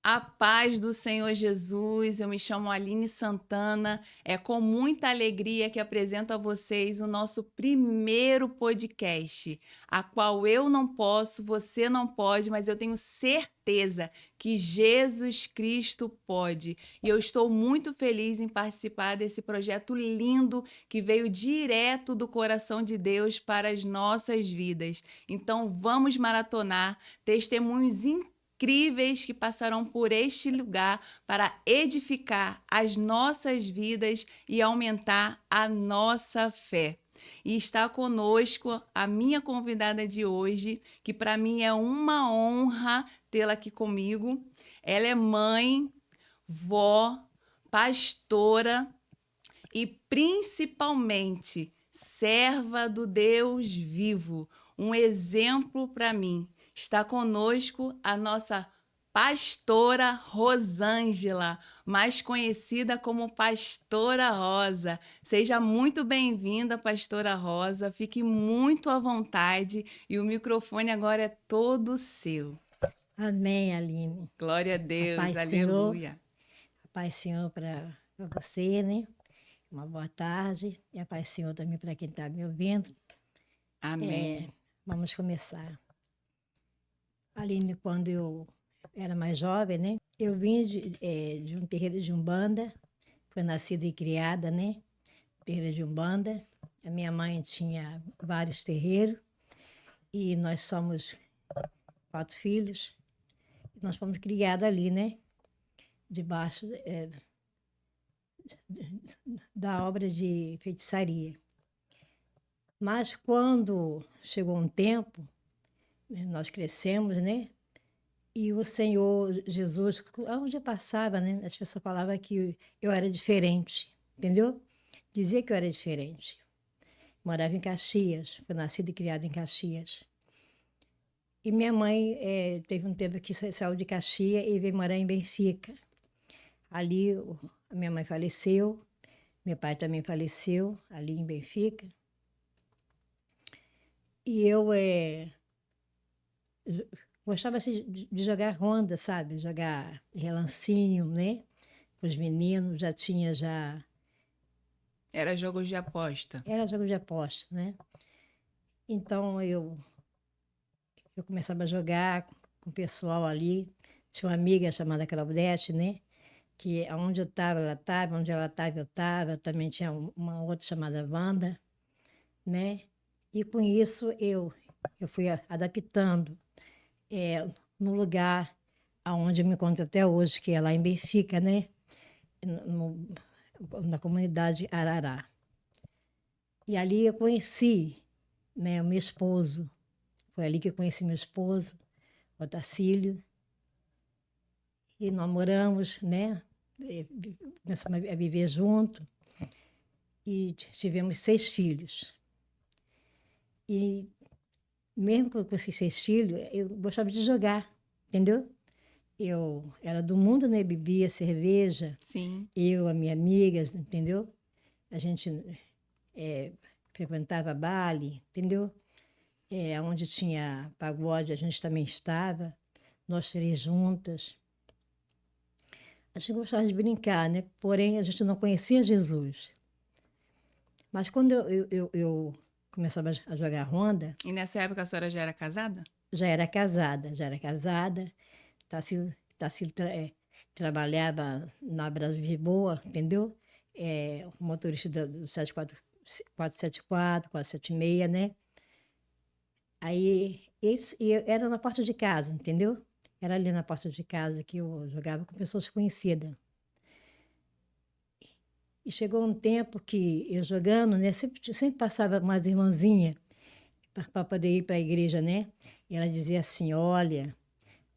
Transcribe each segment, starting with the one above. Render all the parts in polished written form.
A paz do Senhor Jesus, eu me chamo Aline Santana. É com muita alegria que apresento a vocês o nosso primeiro podcast, a qual eu não posso, você não pode, mas eu tenho certeza que Jesus Cristo pode. E eu estou muito feliz em participar desse projeto lindo que veio direto do coração de Deus para as nossas vidas. Então vamos maratonar testemunhos incríveis que passarão por este lugar para edificar as nossas vidas e aumentar a nossa fé. E está conosco a minha convidada de hoje, que para mim é uma honra tê-la aqui comigo. Ela é mãe, vó, pastora e principalmente serva do Deus vivo, um exemplo para mim. Está conosco a nossa pastora Rosângela, mais conhecida como Pastora Rosa. Seja muito bem-vinda, Pastora Rosa. Fique muito à vontade e o microfone agora é todo seu. Amém, Aline. Glória a Deus, aleluia. A paz Senhor para você, né? Uma boa tarde. E a paz Senhor também para quem está me ouvindo. Amém. Vamos começar. Aline, quando eu era mais jovem, né? Eu vim de um terreiro de Umbanda. Fui nascida e criada, né? Terreiro de Umbanda. A minha mãe tinha vários terreiros. E nós somos 4 filhos. Nós fomos criados ali, né? Debaixo da obra de feitiçaria. Mas quando chegou um tempo, nós crescemos, né? E o Senhor Jesus, onde eu passava, né? As pessoas falavam que eu era diferente, entendeu? Dizia que eu era diferente. Morava em Caxias, fui nascida e criada em Caxias. E minha mãe teve um tempo que saiu de Caxias e veio morar em Benfica. Ali a minha mãe faleceu, meu pai também faleceu, ali em Benfica. E eu gostava assim, de jogar ronda, sabe? Jogar relancinho, né? Com os meninos, já tinha já... Era jogo de aposta. Era jogo de aposta, né? Então eu começava a jogar com o pessoal ali. Tinha uma amiga chamada Claudete, né? Que onde eu estava, ela estava, onde ela estava, eu estava. Também tinha uma outra chamada Wanda, né? E com isso eu fui adaptando no lugar aonde eu me encontro até hoje, que é lá em Benfica, né? No, na comunidade Arará. E ali eu conheci, né, o meu esposo. Foi ali que eu conheci meu esposo, Otacílio. E namoramos, né? Começamos a viver junto. E tivemos 6 filhos. E mesmo com esses 6 filhos, eu gostava de jogar, entendeu? Eu era do mundo, né? Bebia cerveja. Sim. Eu, a minha amiga, entendeu? A gente frequentava baile, entendeu? Onde tinha pagode, a gente também estava, nós 3 juntas. A gente gostava de brincar, né? Porém, a gente não conhecia Jesus. Mas quando eu começava a jogar ronda... E nessa época a senhora já era casada? Já era casada. Tacílio trabalhava na Brasil de Boa, entendeu? O motorista do 474, 476, né? Aí, era na porta de casa, entendeu? Era ali na porta de casa que eu jogava com pessoas conhecidas. E chegou um tempo que eu jogando, né? Sempre passava umas irmãzinhas para poder ir para a igreja, né? E ela dizia assim, olha,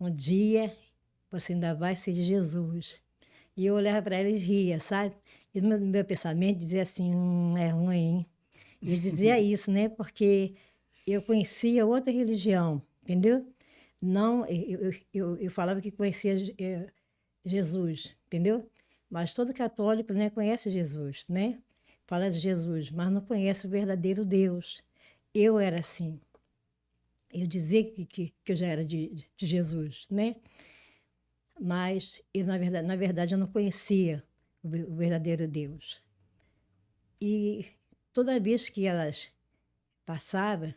um dia você ainda vai ser de Jesus. E eu olhava para ela e ria, sabe? E no meu pensamento dizia assim, é ruim, hein? E eu dizia isso, né? Porque eu conhecia outra religião, entendeu? Não, eu falava que conhecia Jesus, entendeu? Mas todo católico, né, conhece Jesus, né? Fala de Jesus, mas não conhece o verdadeiro Deus. Eu era assim. Eu dizia que eu já era de Jesus, né? mas eu, na verdade, eu não conhecia o verdadeiro Deus. E toda vez que elas passavam,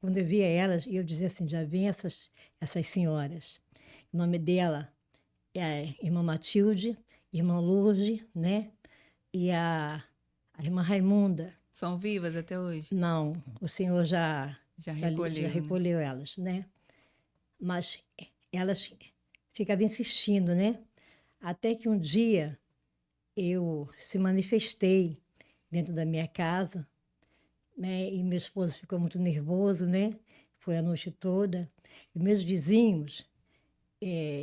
quando eu via elas, eu dizia assim, já vem essas senhoras. O nome dela é irmã Matilde, irmã Lourdes, né? E a irmã Raimunda. São vivas até hoje? Não, o Senhor Já já recolheu, né? recolheu elas, né? Mas elas ficavam insistindo, né? Até que um dia eu se manifestei dentro da minha casa, né? E meu esposo ficou muito nervoso, né? Foi a noite toda. E meus vizinhos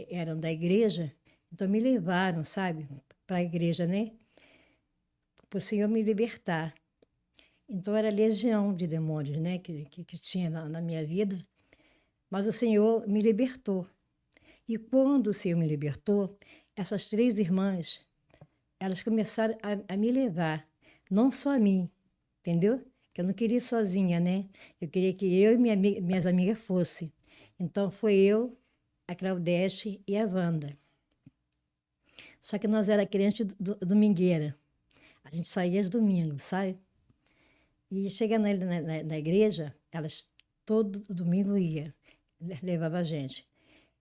eram da igreja, então me levaram, sabe, para a igreja, né? Para o Senhor me libertar. Então era legião de demônios, né? Que tinha na minha vida. Mas o Senhor me libertou. E quando o Senhor me libertou, essas 3 irmãs, elas começaram a me levar, não só a mim, entendeu? Que eu não queria ir sozinha, né? Eu queria que eu e minhas amigas fossem. Então foi eu, a Claudete e a Wanda. Só que nós era crente domingueira. A gente saía aos domingos, sabe? E chegando na igreja, elas todo domingo ia, levava a gente.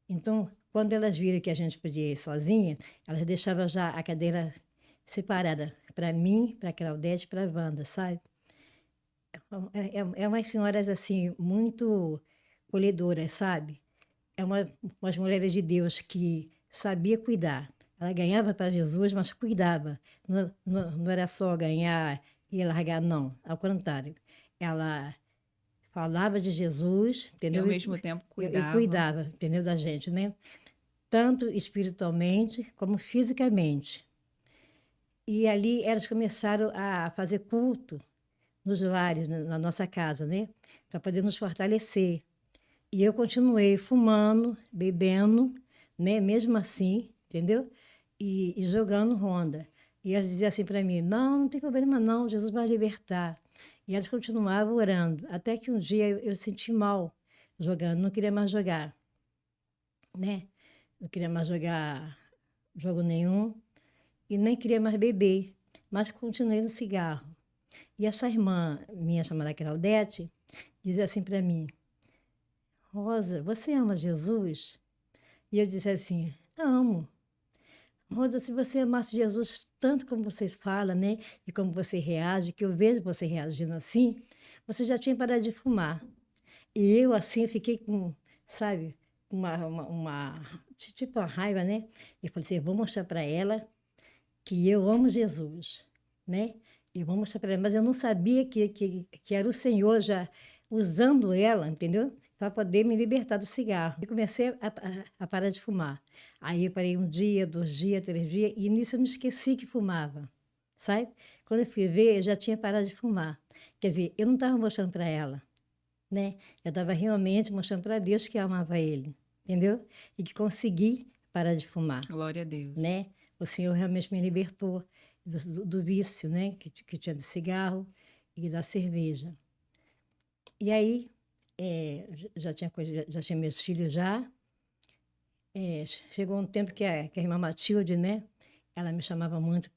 Então, quando elas viram que a gente podia ir sozinha, elas deixavam já a cadeira separada para mim, para a Claudete e para a Wanda, sabe? É umas senhoras, assim, muito colhedoras, sabe? Umas mulheres de Deus que sabia cuidar. Ela ganhava para Jesus, mas cuidava. Não era só ganhar e largar, não. Ao contrário. Ela falava de Jesus, E ao entendeu? mesmo tempo E cuidava. cuidava, entendeu, da gente, né? Tanto espiritualmente como fisicamente. E ali elas começaram a fazer culto nos lares, na nossa casa, né? Para poder nos fortalecer. E eu continuei fumando, bebendo, né? Mesmo assim, entendeu? E jogando ronda. E elas diziam assim para mim: não, não tem problema não, Jesus vai libertar. E elas continuavam orando. Até que um dia eu senti mal jogando, não queria mais jogar, né? Não queria mais jogar jogo nenhum e nem queria mais beber, mas continuei no cigarro. E essa irmã minha, chamada Claudete, dizia assim para mim: Rosa, você ama Jesus? E eu disse assim: amo. Rosa, se você amasse Jesus tanto como você fala, né? E como você reage, que eu vejo você reagindo assim, você já tinha parado de fumar. E eu, assim, fiquei com, sabe, tipo uma raiva, né? Eu falei assim: eu vou mostrar para ela que eu amo Jesus, né? E vou mostrar para ela. Mas eu não sabia que era o Senhor já usando ela, entendeu? Para poder me libertar do cigarro. E comecei a parar de fumar. Aí eu parei 1 dia, 2 dias, 3 dias, e nisso eu me esqueci que fumava, sabe? Quando eu fui ver, eu já tinha parado de fumar. Quer dizer, eu não estava mostrando para ela, né? Eu estava realmente mostrando para Deus que eu amava Ele, entendeu? E que consegui parar de fumar, Glória a Deus. né? O Senhor realmente me libertou do vício, né? Que tinha do cigarro e da cerveja. E aí, já tinha coisa, já tinha meus filhos já. Chegou um tempo que a irmã Matilde, né? Ela me chamava muito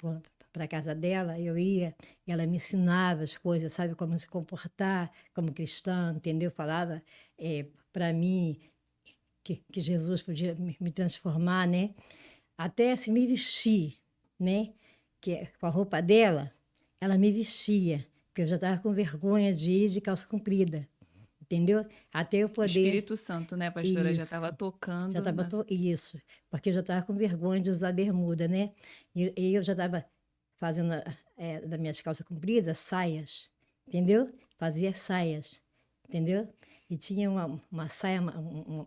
para a casa dela, eu ia, e ela me ensinava as coisas, sabe, como se comportar como cristã, entendeu? Falava para mim que Jesus podia me transformar, né? Até se me vestir, né? Com a roupa dela, ela me vestia, porque eu já estava com vergonha de ir de calça comprida, entendeu? Até eu O poder. Espírito Santo, né, pastora? Já Isso, estava já tocando estava. nas... Isso, porque eu já estava com vergonha de usar bermuda, né? E eu já estava fazendo das minhas calças compridas saias, entendeu? Fazia saias, entendeu? E tinha uma saia,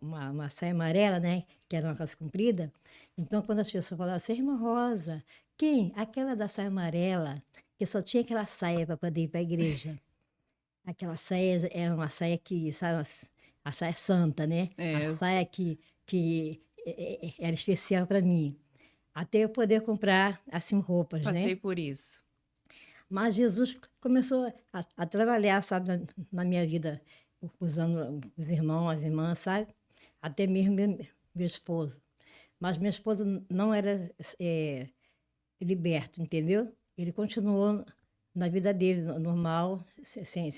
uma saia amarela, né? Que era uma calça comprida. Então, quando as pessoas falavam assim, irmã Rosa, quem? Aquela da saia amarela, que só tinha aquela saia para poder ir para a igreja. Aquela saia era uma saia que, sabe, a saia santa, né? A É, saia que era especial para mim. Até eu poder comprar, assim, roupas, né? passei por isso. Mas Jesus começou a trabalhar, sabe, na minha vida, usando os irmãos, as irmãs, sabe? Até mesmo meu esposo. Mas meu esposo não era liberto, entendeu? Ele continuou na vida dele, normal, sem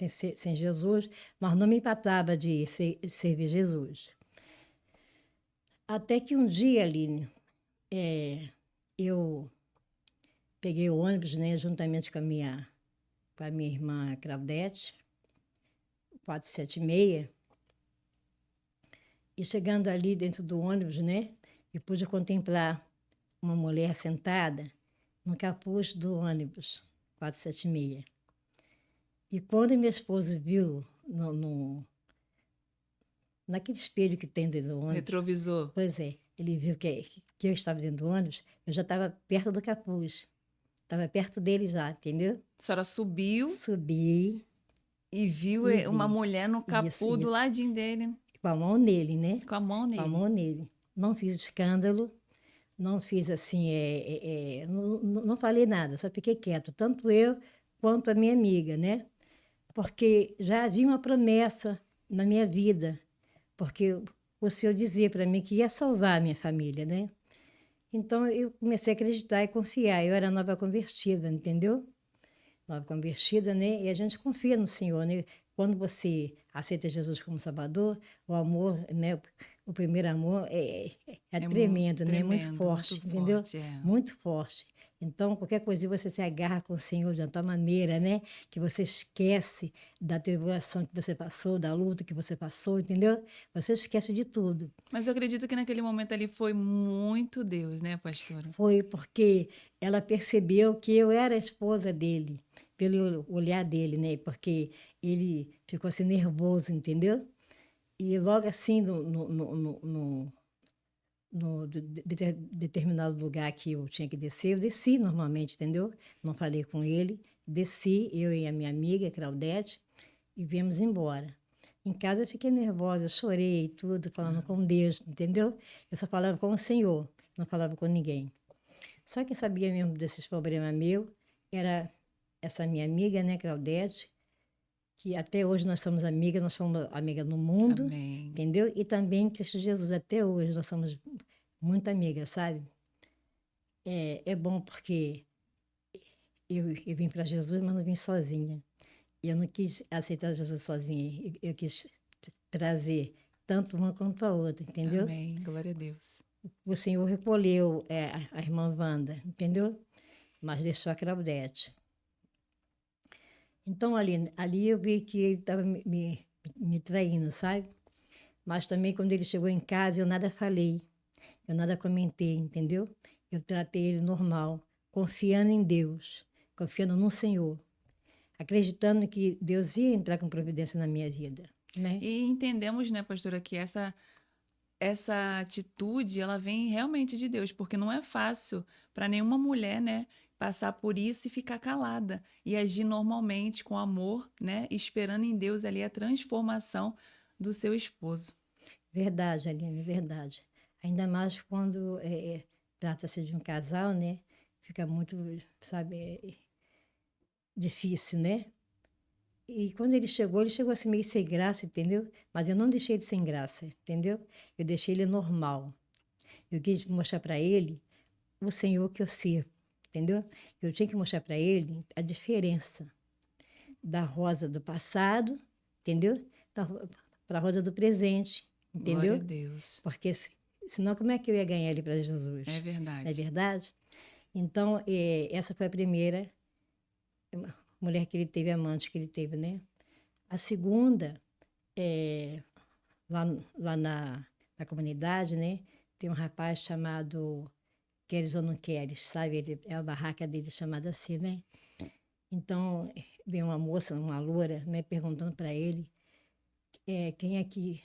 Jesus, mas não me empatava de servir Jesus. Até que um dia, Aline, eu peguei o ônibus, né, juntamente com a minha irmã Claudete, 476, e chegando ali dentro do ônibus, né, eu pude contemplar uma mulher sentada no capuz do ônibus 476. E quando meu esposo viu naquele espelho que tem dentro do ônibus, Retrovisor. pois é, ele viu que eu estava dentro do ônibus, eu já estava perto do capuz, estava perto dele já, entendeu? A senhora subiu Subi e viu e uma vi. mulher no Isso, capô do isso. ladinho dele, Com a mão nele, né? com a mão Com a nele. mão nele. Não fiz escândalo, não fiz assim, não falei nada, só fiquei quieto, tanto eu quanto a minha amiga, né? Porque já havia uma promessa na minha vida, porque o Senhor dizia para mim que ia salvar a minha família, né? Então eu comecei a acreditar e confiar. Eu era nova convertida, entendeu? Nova convertida, né? E a gente confia no Senhor, né? Quando você aceita Jesus como Salvador, o amor, né? O primeiro amor é tremendo, né? Muito tremendo, forte, muito entendeu? forte, é. Muito forte. Então, qualquer coisa você se agarra com o Senhor de uma tal maneira, né? Que você esquece da tribulação que você passou, da luta que você passou, entendeu? Você esquece de tudo. Mas eu acredito que naquele momento ali foi muito Deus, né, pastora? Foi porque ela percebeu que eu era a esposa dele, pelo olhar dele, né? Porque ele ficou assim nervoso, entendeu? E logo assim, no determinado lugar que eu tinha que descer, eu desci normalmente, entendeu? Não falei com ele, desci, eu e a minha amiga, Claudete, e viemos embora. Em casa eu fiquei nervosa, chorei e tudo, falando com Deus, entendeu? Eu só falava com o Senhor, não falava com ninguém. Só quem sabia mesmo desses problemas meus era essa minha amiga, né, Claudete, que até hoje nós somos amigas, nós somos amigas no mundo, Amém. entendeu? E também Cristo Jesus, até hoje nós somos muito amigas, sabe? É bom porque eu vim para Jesus, mas não vim sozinha. Eu não quis aceitar Jesus sozinha, eu quis trazer tanto uma quanto a outra, entendeu? Amém. Glória a Deus. O Senhor recolheu a irmã Wanda, entendeu? Mas deixou a Claudete. Então, ali eu vi que ele estava me traindo, sabe? Mas também, quando ele chegou em casa, eu nada falei, eu nada comentei, entendeu? Eu tratei ele normal, confiando em Deus, confiando no Senhor, acreditando que Deus ia entrar com providência na minha vida, né? E entendemos, né, pastora, que essa atitude, ela vem realmente de Deus, porque não é fácil para nenhuma mulher, né, passar por isso e ficar calada e agir normalmente com amor, né, esperando em Deus ali a transformação do seu esposo. Verdade, Aline, verdade. Ainda mais quando trata-se de um casal, né? Fica muito, sabe, difícil, né? E quando ele chegou assim meio sem graça, entendeu? Mas eu não deixei ele sem graça, entendeu? Eu deixei ele normal. Eu quis mostrar para ele o Senhor que eu sirvo, entendeu? Eu tinha que mostrar para ele a diferença da rosa do passado, entendeu? Para a rosa do presente, Glória a entendeu? Deus. Porque senão como é que eu ia ganhar ele para Jesus? É Não é verdade. verdade? Então, essa foi a primeira mulher que ele teve, amante que ele teve, né? A segunda, é, lá na comunidade, né? Tem um rapaz chamado Queres ou Não Queres, sabe? Ele, é a barraca dele chamada assim, né? Então, veio uma moça, uma loura, né? Perguntando para ele quem é que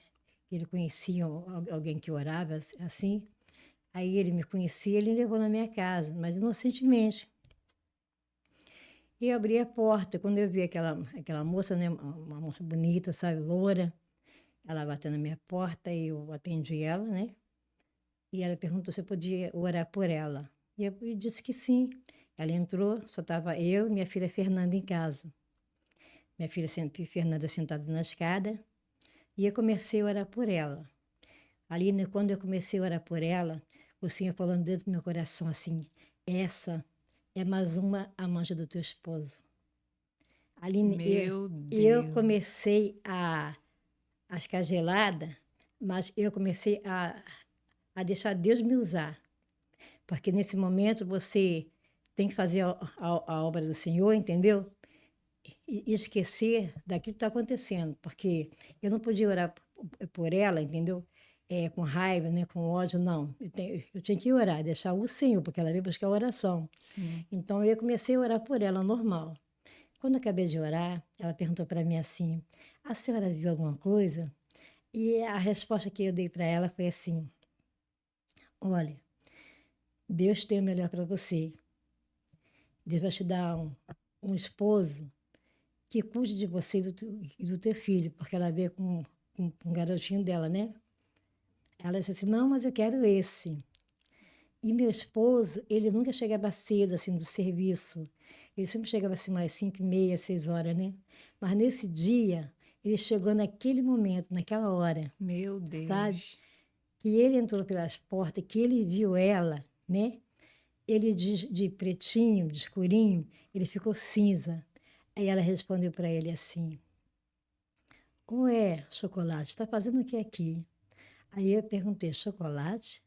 ele conhecia, alguém que orava assim. Aí ele me conhecia, ele me levou na minha casa, mas inocentemente. E eu abri a porta, quando eu vi aquela moça, né, uma moça bonita, sabe, loura, ela bateu na minha porta e eu atendi ela, né? E ela perguntou se eu podia orar por ela. E eu disse que sim. Ela entrou, só estava eu e minha filha Fernanda em casa. Minha filha Fernanda sentada na escada, e eu comecei a orar por ela. Ali, né, quando eu comecei a orar por ela, o Senhor falando dentro do meu coração assim, essa é mais uma amante do teu esposo. Aline, Meu eu Deus. comecei a ficar gelada, mas eu comecei a deixar Deus me usar. Porque nesse momento você tem que fazer a obra do Senhor, entendeu? E esquecer daquilo que está acontecendo. Porque eu não podia orar por ela, entendeu? Com raiva, né? Com ódio, não. Eu tinha que orar, deixar o Senhor, porque ela veio buscar a oração. Sim. Então eu comecei a orar por ela, normal. Quando eu acabei de orar, ela perguntou para mim assim: a senhora viu alguma coisa? E a resposta que eu dei para ela foi assim: olha, Deus tem o melhor para você. Deus vai te dar um esposo que cuide de você e do teu filho, porque ela veio com um garotinho dela, né? Ela disse assim: não, mas eu quero esse. E meu esposo, ele nunca chegava cedo, assim, do serviço. Ele sempre chegava assim, mais 5h30, 6 horas, né? Mas nesse dia, ele chegou naquele momento, naquela hora, Meu sabe? Deus. Que ele entrou pelas portas, que ele viu ela, né? Ele de pretinho, de escurinho, ele ficou cinza. Aí ela respondeu para ele assim: ué, Chocolate, está fazendo o que aqui? Aí eu perguntei: Chocolate?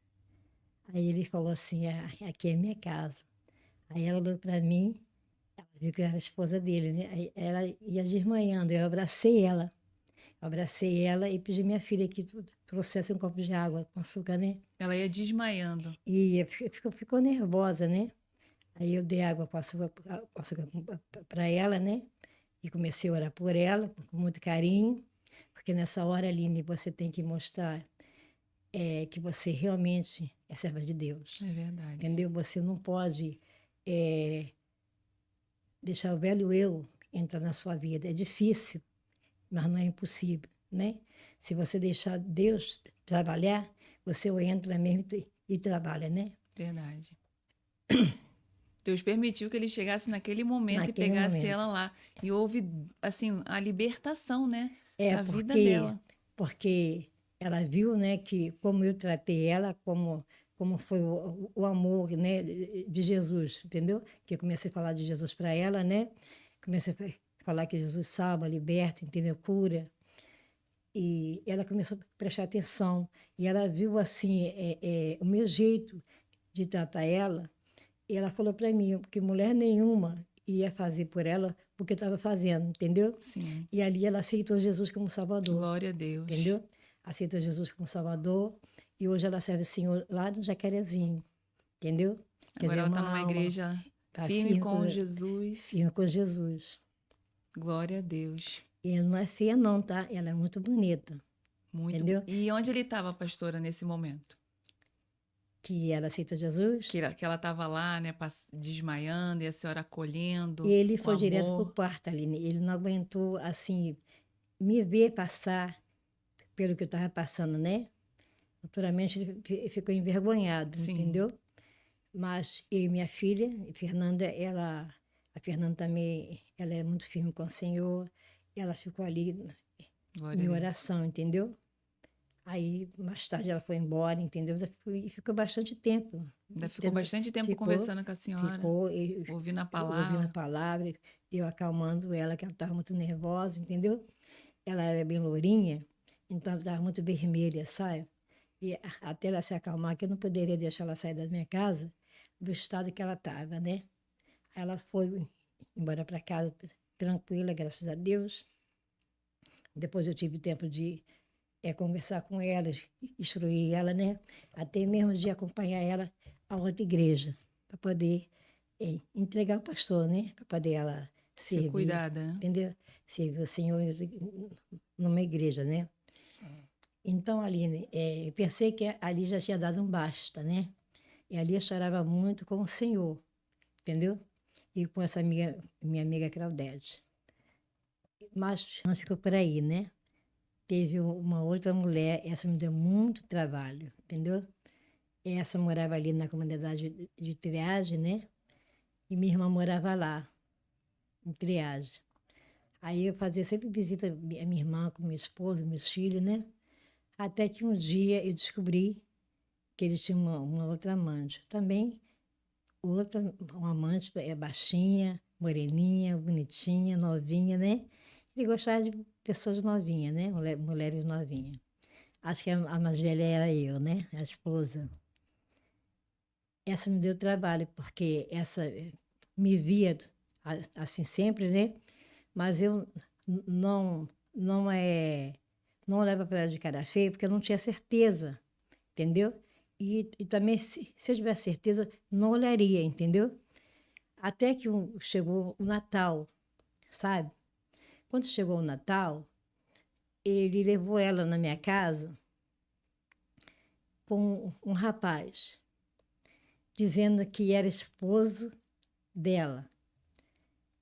Aí ele falou assim: aqui é minha casa. Aí ela olhou para mim, ela viu que eu era a esposa dele, né? Aí ela ia desmanhando, eu abracei ela. Abracei ela e pedi minha filha que trouxesse um copo de água com açúcar, né? Ela ia desmaiando. E ficou nervosa, né? Aí eu dei água com açúcar para ela, né? E comecei a orar por ela, com muito carinho, porque nessa hora, Aline, você tem que mostrar que você realmente é serva de Deus, É verdade. entendeu? Você não pode eh, deixar o velho eu entrar na sua vida. É difícil, mas não é impossível, né? Se você deixar Deus trabalhar, você entra mesmo e trabalha, né? Verdade. Deus permitiu que ele chegasse naquele momento e Naquele pegasse momento. ela lá. E houve, assim, a libertação, né? É Da vida porque, dela. porque ela viu, né, que como eu tratei ela, como foi o amor, né, de Jesus, entendeu? Que eu comecei a falar de Jesus para ela, né? Comecei a falar que Jesus salva, liberta, entendeu? Cura. E ela começou a prestar atenção. E ela viu, assim, o meu jeito de tratar ela. E ela falou para mim que mulher nenhuma ia fazer por ela o que eu estava fazendo, entendeu? Sim. E ali ela aceitou Jesus como Salvador, Glória a Deus. entendeu? Aceitou Jesus como Salvador e hoje ela serve o Senhor lá no Jacarezinho, entendeu? Quer Agora dizer, ela está uma numa alma, igreja está firme com Jesus. firme com Jesus. Glória a Deus. E ela não é feia não, tá? Ela é muito bonita, Muito. entendeu? E onde ele estava, pastora, nesse momento? Que ela aceitou Jesus. Que ela estava lá, né, desmaiando e a senhora E acolhendo ele o foi direto para o amor. quarto ali, né? Ele não aguentou, assim, me ver passar pelo que eu estava passando, né? Naturalmente, ele ficou envergonhado, Sim, entendeu? Mas eu e minha filha, Fernanda, a Fernanda também, ela é muito firme com o Senhor, ela ficou ali glória a em Deus. oração, entendeu? Aí, mais tarde, ela foi embora, entendeu? E ficou bastante tempo, Ainda ficou entendeu? bastante tempo Ficou, conversando com a senhora, ficou, e, ouvindo a ouvindo a palavra. palavra, eu acalmando ela, que ela estava muito nervosa, entendeu? Ela era bem lourinha, então ela estava muito vermelha, sabe? E até ela se acalmar, que eu não poderia deixar ela sair da minha casa do estado que ela estava, né? Ela foi embora para casa tranquila, graças a Deus. Depois eu tive tempo de conversar com ela, instruir ela, né? Até mesmo de acompanhar ela a outra igreja, para poder entregar o pastor, né? Para poder ela Ser servir, cuidada, né? entendeu? Servir o Senhor numa igreja, né? Então, Aline, eu pensei que ali já tinha dado um basta, né? E ali eu chorava muito com o Senhor, entendeu? E com essa minha amiga Claudete. Mas não ficou por aí, né? Teve uma outra mulher, essa me deu muito trabalho, entendeu? Essa morava ali na comunidade de Triagem, né? E minha irmã morava lá, em Triagem. Aí eu fazia sempre visita à minha irmã com minha esposa, meus filhos, né? Até que um dia eu descobri que ele tinha uma outra amante. Também, outra, uma amante baixinha, moreninha, bonitinha, novinha, né? Ele gostava de pessoas novinhas, né? Mulheres novinhas. Acho que a mais velha era eu, né? A esposa. Essa me deu trabalho, porque essa me via assim sempre, né? Mas eu não não é não olhava para ela de cara feia, porque eu não tinha certeza, entendeu? E também, se eu tivesse certeza, não olharia, entendeu? Até que chegou o Natal, sabe? Quando chegou o Natal, ele levou ela na minha casa com um rapaz, dizendo que era esposo dela.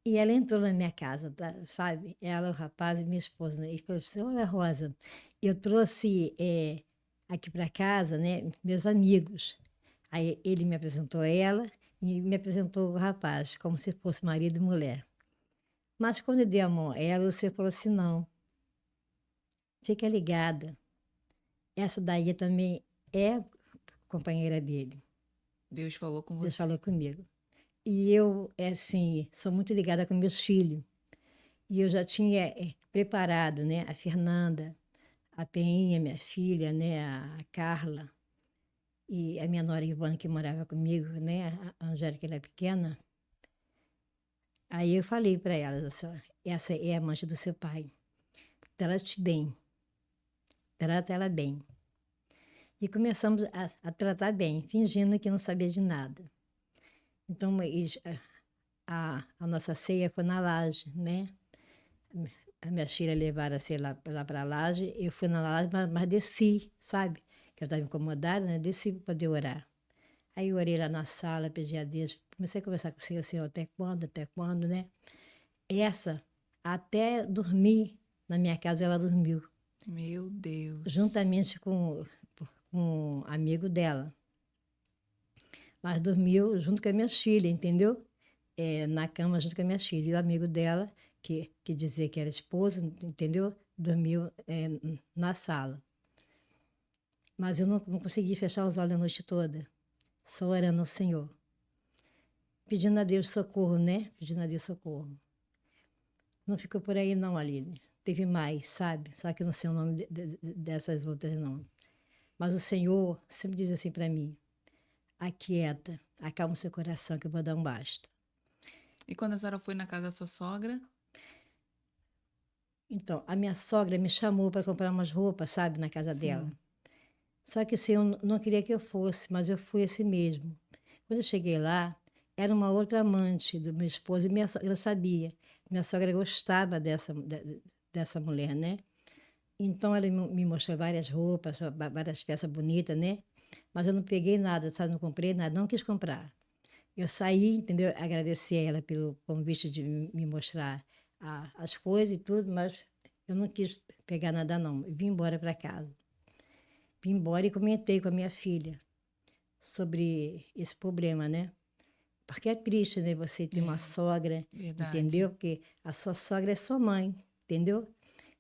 E ela entrou na minha casa, tá, sabe? Ela, o rapaz e minha esposa. Né? E falou assim: Olha, Rosa, eu trouxe aqui para casa, né, meus amigos. Aí ele me apresentou a ela e me apresentou o rapaz, como se fosse marido e mulher. Mas quando eu dei a mão a ela, você falou assim: Não, fica ligada. Essa daí também é companheira dele. Deus falou com Deus você. falou comigo. E eu, assim, sou muito ligada com meus filhos. E eu já tinha preparado, né, a Fernanda, a Peinha, minha filha, né, a Carla, e a minha nora Ivana, que morava comigo, né, a Angélica, ela é pequena. Aí eu falei para elas, assim, ó, essa é a amante do seu pai. Trate bem, trata ela bem. E começamos a tratar bem, fingindo que não sabia de nada. Então, a nossa ceia foi na laje, né? As minhas filhas levaram, sei lá para a laje, eu fui na laje, mas desci, sabe? Que eu estava incomodada, né? Desci para poder orar. Aí eu orei lá na sala, pedi a Deus, comecei a conversar com o Senhor, até quando, né? Essa, até dormir na minha casa, ela dormiu, Meu Deus. juntamente com um amigo dela. Mas dormiu junto com as minhas filhas, entendeu? Na cama junto com as minhas filhas. E o amigo dela, que dizia que era esposa, entendeu? Dormiu na sala. Mas eu não consegui fechar os olhos a noite toda, só orando ao Senhor. Pedindo a Deus socorro, né? Pedindo a Deus socorro. Não ficou por aí não, Aline. Teve mais, sabe? Só que eu não sei o nome dessas outras, não. Mas o Senhor sempre diz assim para mim: aquieta, acalma o seu coração que eu vou dar um basta. E quando a senhora foi na casa da sua sogra? Então, a minha sogra me chamou para comprar umas roupas, sabe, na casa dela. Sim. Só que o Senhor não queria que eu fosse, mas eu fui assim mesmo. Quando eu cheguei lá, era uma outra amante do meu esposo, e minha sogra sabia. Minha sogra gostava dessa mulher, né? Então ela me mostrou várias roupas, várias peças bonitas, né? Mas eu não peguei nada, sabe? Não comprei nada, não quis comprar. Eu saí, entendeu? Agradeci a ela pelo convite de me mostrar as coisas e tudo, mas eu não quis pegar nada, não. Eu vim embora para casa. Vim embora e comentei com a minha filha sobre esse problema, né? Porque é triste, né? Você ter uma É, sogra, verdade. entendeu? Porque a sua sogra é sua mãe, entendeu?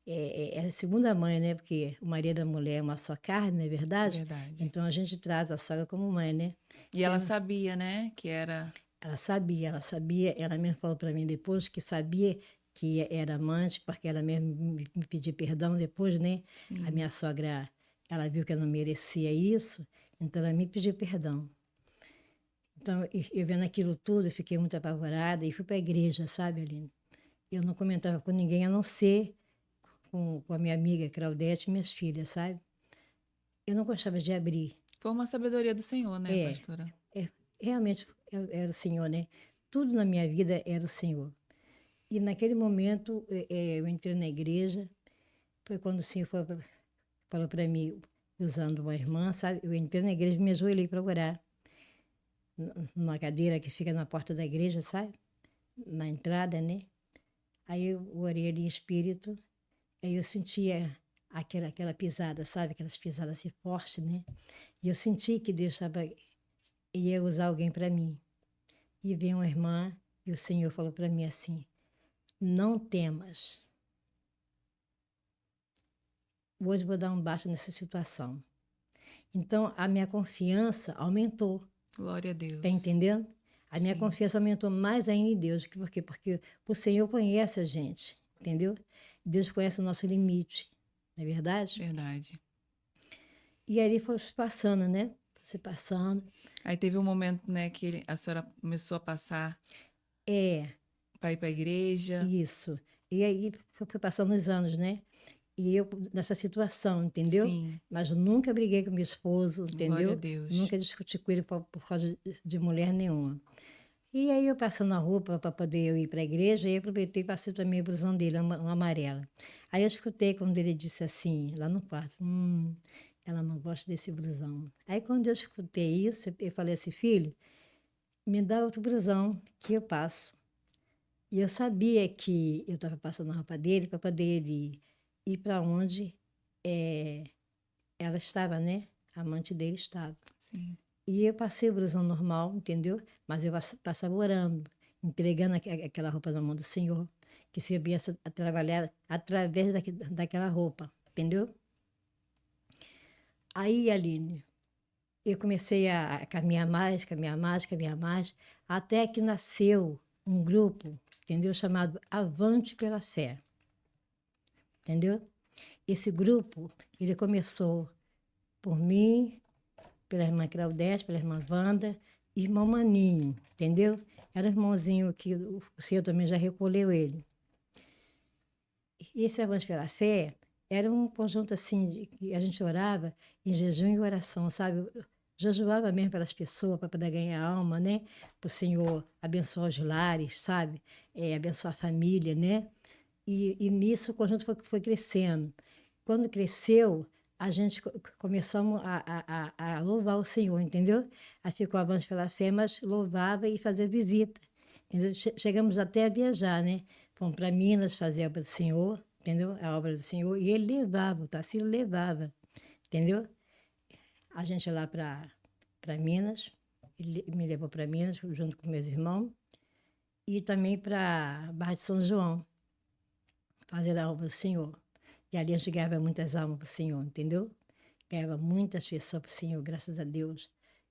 É a segunda mãe, né? Porque o marido da mulher é uma só carne, não é verdade? Verdade. Então a gente traz a sogra como mãe, né? E ela Então, sabia, né, que era. ela mesmo falou para mim depois que sabia que era amante, porque ela mesmo me pediu perdão depois, né? A Sim. minha sogra, ela viu que eu não merecia isso, então ela me pediu perdão. Então, eu vendo aquilo tudo, eu fiquei muito apavorada e fui para a igreja, sabe, Aline? Eu não comentava com ninguém, a não ser com a minha amiga Claudete e minhas filhas, sabe? Eu não gostava de abrir. Foi uma sabedoria do Senhor, né, É, pastora? realmente era o Senhor, né? Tudo na minha vida era o Senhor. E naquele momento eu entrei na igreja, foi quando o Senhor falou para mim, usando uma irmã, sabe? Eu entrei na igreja e me ajoelhei para orar, numa cadeira que fica na porta da igreja, sabe? Na entrada, né? Aí eu orei ali em espírito, aí eu sentia aquela pisada, sabe? Aquelas pisadas assim fortes, né? E eu senti que Deus ia usar alguém para mim. E veio uma irmã e o Senhor falou para mim assim: não temas, hoje vou dar um basta nessa situação. Então, a minha confiança aumentou, Glória a tá Deus. entendendo? A minha Sim. confiança aumentou mais ainda em Deus. Por quê? Porque o Senhor conhece a gente, entendeu? Deus conhece o nosso limite, não é verdade? Verdade. E aí foi se passando, né? Foi se passando. Aí teve um momento, né, que a senhora começou a passar É, para ir para a igreja. isso. E aí foi passando os anos, né? E eu nessa situação, entendeu? Sim. Mas eu nunca briguei com meu esposo, Glória a entendeu? Deus. Nunca discuti com ele por causa de mulher nenhuma. E aí eu passando a roupa para poder eu ir para a igreja, e aproveitei e passei também a blusão dele, uma amarela. Aí eu escutei quando ele disse assim, lá no quarto, ela não gosta desse blusão. Aí quando eu escutei isso, eu falei assim, filho, me dá outro blusão que eu passo. E eu sabia que eu estava passando a roupa dele para poder ele ir para onde ela estava, né? A amante dele estava. Sim. E eu passei o blusão normal, entendeu? Mas eu passava orando, entregando aquela roupa na mão do Senhor, que se eu viesse a trabalhar através daquela roupa, entendeu? Aí, Aline, eu comecei a caminhar mais, caminhar mais, caminhar mais, até que nasceu um grupo, entendeu? Chamado Avante pela Fé, entendeu? Esse grupo, ele começou por mim, pela irmã Claudete, pela irmã Wanda, e irmão Maninho, entendeu? Era um irmãozinho que o Senhor também já recolheu ele. E esse Avante pela Fé era um conjunto assim, que a gente orava em jejum e oração, sabe? Eu jejuava mesmo pelas pessoas, para poder ganhar alma, né? Para o Senhor abençoar os lares, sabe? Abençoar a família, né? E nisso o conjunto foi crescendo. Quando cresceu, a gente começamos a louvar o Senhor, entendeu? Aí ficou Avante pela Fé, mas louvava e fazia visita. Entendeu? Chegamos até a viajar, né? Fomos para Minas fazer a obra do Senhor, entendeu? A obra do Senhor. E ele levava, o Tarcísio levava, entendeu? A gente lá para Minas, ele me levou para Minas junto com meus irmãos, e também para Barra de São João, fazer a obra do Senhor. E ali a gente ganhava muitas almas para o Senhor, entendeu? Ganhava muitas pessoas para o Senhor, graças a Deus.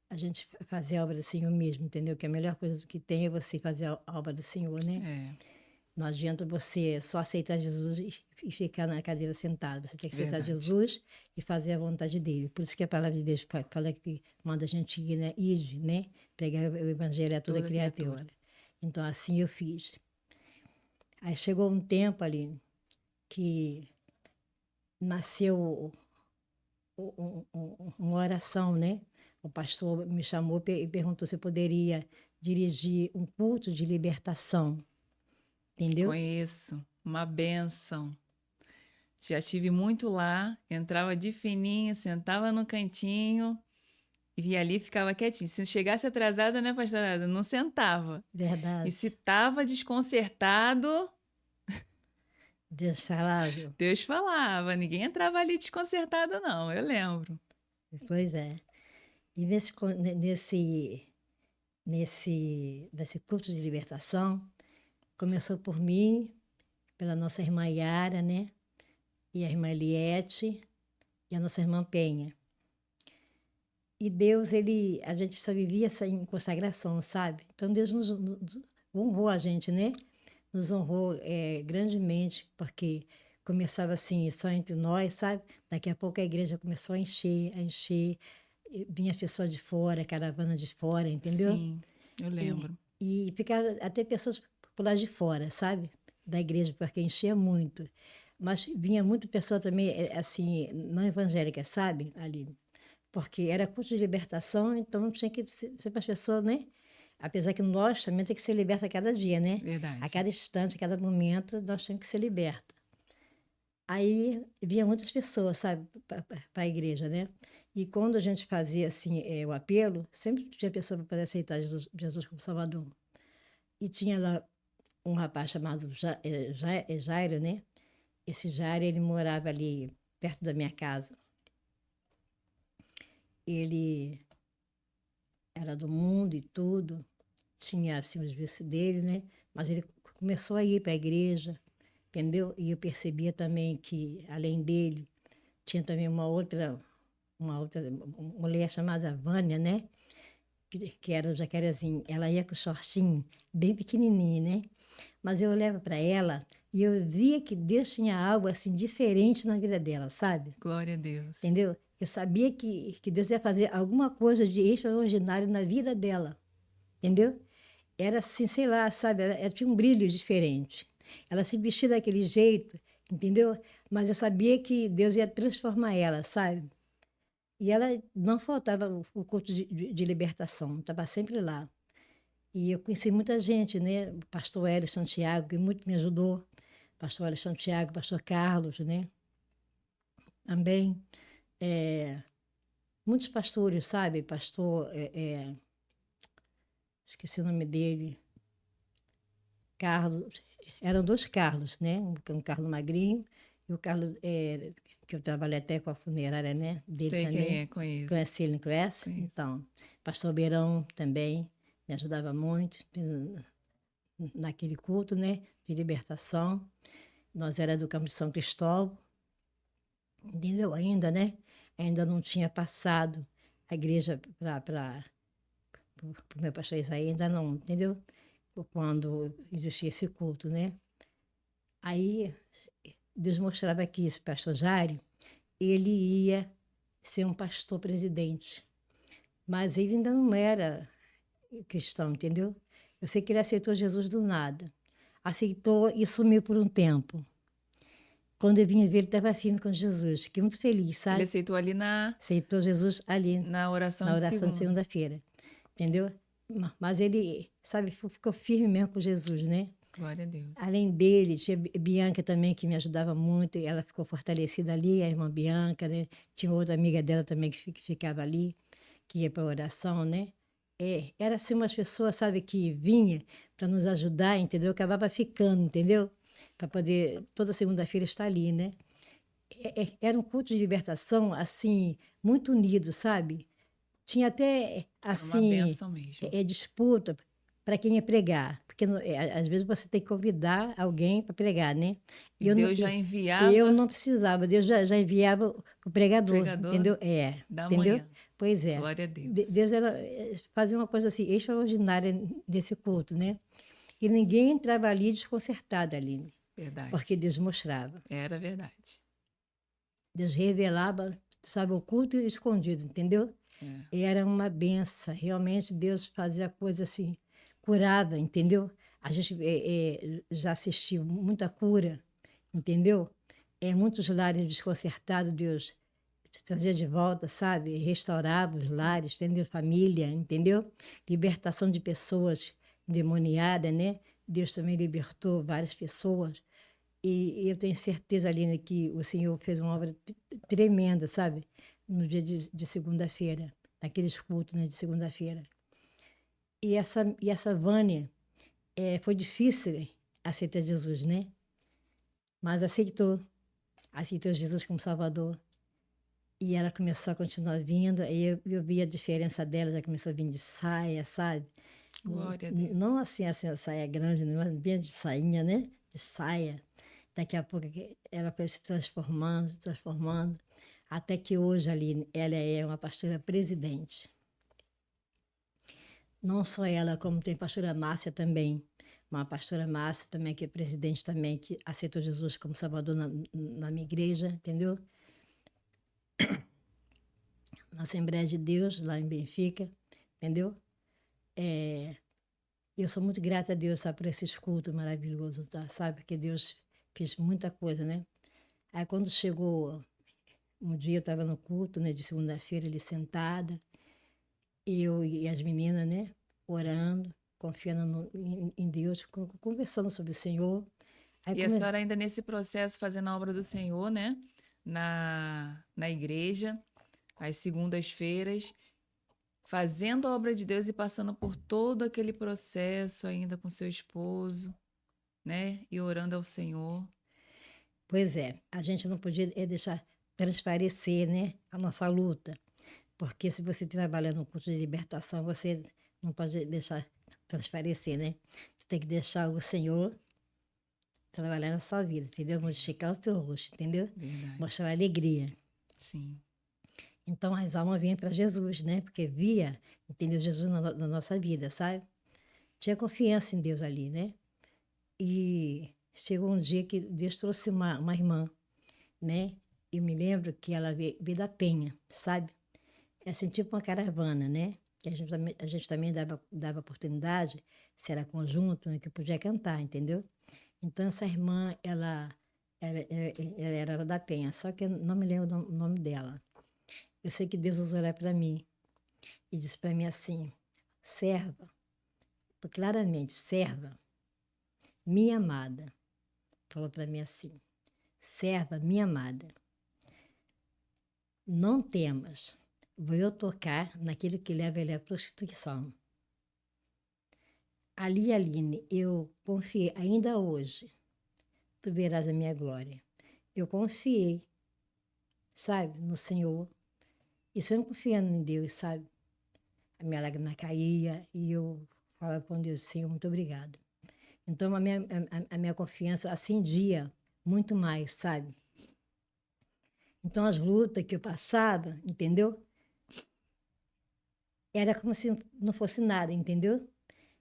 A gente fazia a obra do Senhor mesmo, entendeu? Que a melhor coisa que tem é você fazer a obra do Senhor, né? É, Não adianta você só aceitar Jesus e ficar na cadeira sentado. Você tem que aceitar verdade. Jesus e fazer a vontade dele. Por isso que a palavra de Deus fala que manda a gente ir, né? Ir, né? Pregar o evangelho a toda Toda criatura. criatura. Então, assim eu fiz. Aí chegou um tempo ali que nasceu uma oração, né? O pastor me chamou e perguntou se eu poderia dirigir um culto de libertação, entendeu? Conheço. Uma bênção. Já tive muito lá, entrava de fininho, sentava no cantinho e via ali e ficava quietinho. Se chegasse atrasada, né, pastorada? Não sentava. E Verdade. se estava desconcertado, Deus falava. Deus falava. Ninguém entrava ali desconcertado, não, eu lembro. Pois é. E nesse culto de libertação, começou por mim, pela nossa irmã Yara, né? E a irmã Eliette e a nossa irmã Penha. E Deus, a gente só vivia em consagração, sabe? Então Deus nos honrou a gente, né? Nos honrou grandemente, porque começava assim, só entre nós, sabe? Daqui a pouco a igreja começou a encher, e vinha pessoas de fora, caravana de fora, entendeu? Sim, eu lembro. E ficaram até pessoas por lá de fora, sabe? Da igreja, porque enchia muito. Mas vinha muita pessoa também, assim, não evangélica, sabe? Ali. Porque era culto de libertação, então tinha que ser para as pessoas, né? Apesar que nós também temos que ser libertos a cada dia, né? A Verdade. cada instante, a cada momento, nós temos que ser libertos. Aí vinha muitas pessoas, sabe, para a igreja, né? E quando a gente fazia assim o apelo, sempre tinha pessoa para poder aceitar Jesus como Salvador. E tinha lá um rapaz chamado Jairo, né? Esse Jairo, ele morava ali perto da minha casa. Ele era do mundo e tudo, tinha assim os vícios dele, né? Mas ele começou a ir para a igreja, entendeu? E eu percebia também que, além dele, tinha também uma outra mulher chamada Vânia, né? Que era o jacarezinho. Ela ia com o shortinho bem pequenininho, né? Mas eu olhava para ela e eu via que Deus tinha algo assim diferente na vida dela, sabe? Glória a Deus. Entendeu? Eu sabia que Deus ia fazer alguma coisa de extraordinário na vida dela, entendeu? Era assim, sei lá, sabe? Ela tinha um brilho diferente. Ela se vestia daquele jeito, entendeu? Mas eu sabia que Deus ia transformar ela, sabe? E ela não faltava o culto de libertação, estava sempre lá. E eu conheci muita gente, né? O pastor Hélio Santiago, que muito me ajudou. Pastor Hélio Santiago, pastor Carlos, né? Também. Muitos pastores, sabe? Pastor, esqueci o nome dele, Carlos. Eram dois Carlos, né? Um Carlos magrinho e o Carlos, que eu trabalhei até com a funerária, né? Dele Sei quem também. é, conheço. Conhece ele, não conhece? Conheço. Então, pastor Beirão também me ajudava muito naquele culto, né? De libertação. Nós era do campo de São Cristóvão, entendeu? Ainda, né? Ainda não tinha passado a igreja para o meu pastor Isaías, ainda não, entendeu? Quando existia esse culto, né? Aí Deus mostrava que esse pastor Jário, ele ia ser um pastor presidente, mas ele ainda não era cristão, entendeu? Eu sei que ele aceitou Jesus do nada. Aceitou e sumiu por um tempo. Quando eu vim ver, ele estava firme com Jesus. Fiquei muito feliz, Ele sabe? aceitou ali Aceitou Jesus ali, na oração na de oração de segunda. segunda-feira. Entendeu? Mas ele, sabe, ficou firme mesmo com Jesus, né? Glória a Deus. Além dele, tinha Bianca também, que me ajudava muito, e ela ficou fortalecida ali, a irmã Bianca, né? Tinha outra amiga dela também que ficava ali, que ia para a oração, né? Era assim umas pessoas, sabe, que vinha para nos ajudar, entendeu? Acabava ficando, entendeu? Para poder, toda segunda-feira, estar ali, né? Era um culto de libertação, assim, muito unido, sabe? Tinha até, Era uma assim, bênção mesmo. disputa para quem ia pregar. Porque às vezes você tem que convidar alguém para pregar, né? E Deus já enviava Eu não precisava, Deus já enviava o pregador, pregador entendeu? da Entendeu? manhã. Pois é. Glória a Deus. Deus fazia uma coisa assim, extraordinária nesse culto, né? E ninguém entrava ali desconcertado ali, Verdade. porque Deus mostrava. Era verdade. Deus revelava, sabe, oculto e escondido, entendeu? É. Era uma benção. Realmente Deus fazia coisa assim, curava, entendeu? A gente já assistiu muita cura, entendeu? Muitos lares desconcertados, Deus trazia de volta, sabe? Restaurava os lares, entendeu? Família, entendeu? Libertação de pessoas endemoniadas, né? Deus também libertou várias pessoas. E eu tenho certeza, Aline, que o Senhor fez uma obra tremenda, sabe? No dia de segunda-feira, naqueles cultos, né, de segunda-feira. E essa Vânia, foi difícil aceitar Jesus, né? Mas aceitou Jesus como Salvador. E ela começou a continuar vindo, aí eu vi a diferença dela, ela começou a vir de saia, sabe? Glória a Deus. Não assim, a saia grande, mas bem de sainha, né? De saia. Daqui a pouco ela foi se transformando, até que hoje, Aline, ela é uma pastora presidente. Não só ela, como tem a pastora Márcia também, uma pastora Márcia também, que é presidente também, que aceitou Jesus como Salvador na minha igreja, entendeu? Na Assembleia de Deus, lá em Benfica, entendeu? Eu sou muito grata a Deus, sabe, por esses cultos maravilhosos, tá? Sabe, porque Deus fez muita coisa, né? Aí quando chegou um dia, eu estava no culto, né, de segunda-feira, ali sentada, eu e as meninas, né, orando, confiando em Deus, conversando sobre o Senhor. Aí E a senhora ainda nesse processo fazendo a obra do Senhor, né? Na igreja, às segundas-feiras, fazendo a obra de Deus e passando por todo aquele processo ainda com seu esposo, né? E orando ao Senhor. Pois é, a gente não podia deixar transparecer, né, a nossa luta, porque se você trabalha no curso de libertação, você não pode deixar transparecer, né? Você tem que deixar o Senhor trabalhar na sua vida, entendeu? Modificar o teu rosto, entendeu? Verdade. Mostrar alegria. Sim. Então as almas vinham para Jesus, né? Porque via, entendeu, Jesus na nossa vida, sabe? Tinha confiança em Deus ali, né? E chegou um dia que Deus trouxe uma irmã, né? Eu me lembro que ela veio da Penha, sabe? É assim, tipo uma caravana, né? Que a gente também dava oportunidade, se era conjunto, né, que podia cantar, entendeu? Então, essa irmã, ela era da Penha, só que eu não me lembro o nome dela. Eu sei que Deus usou ela para mim e disse para mim assim: serva, claramente, serva, minha amada. Falou para mim assim: serva, minha amada, não temas, vou eu tocar naquilo que leva ele à prostituição. Ali, Aline, eu confiei, ainda hoje, tu verás a minha glória. Eu confiei, sabe, no Senhor, e sempre confiando em Deus, sabe? A minha lágrima caía e eu falava com Deus: Senhor, muito obrigado. Então, a minha confiança acendia muito mais, sabe? Então, as lutas que eu passava, entendeu? Era como se não fosse nada, entendeu?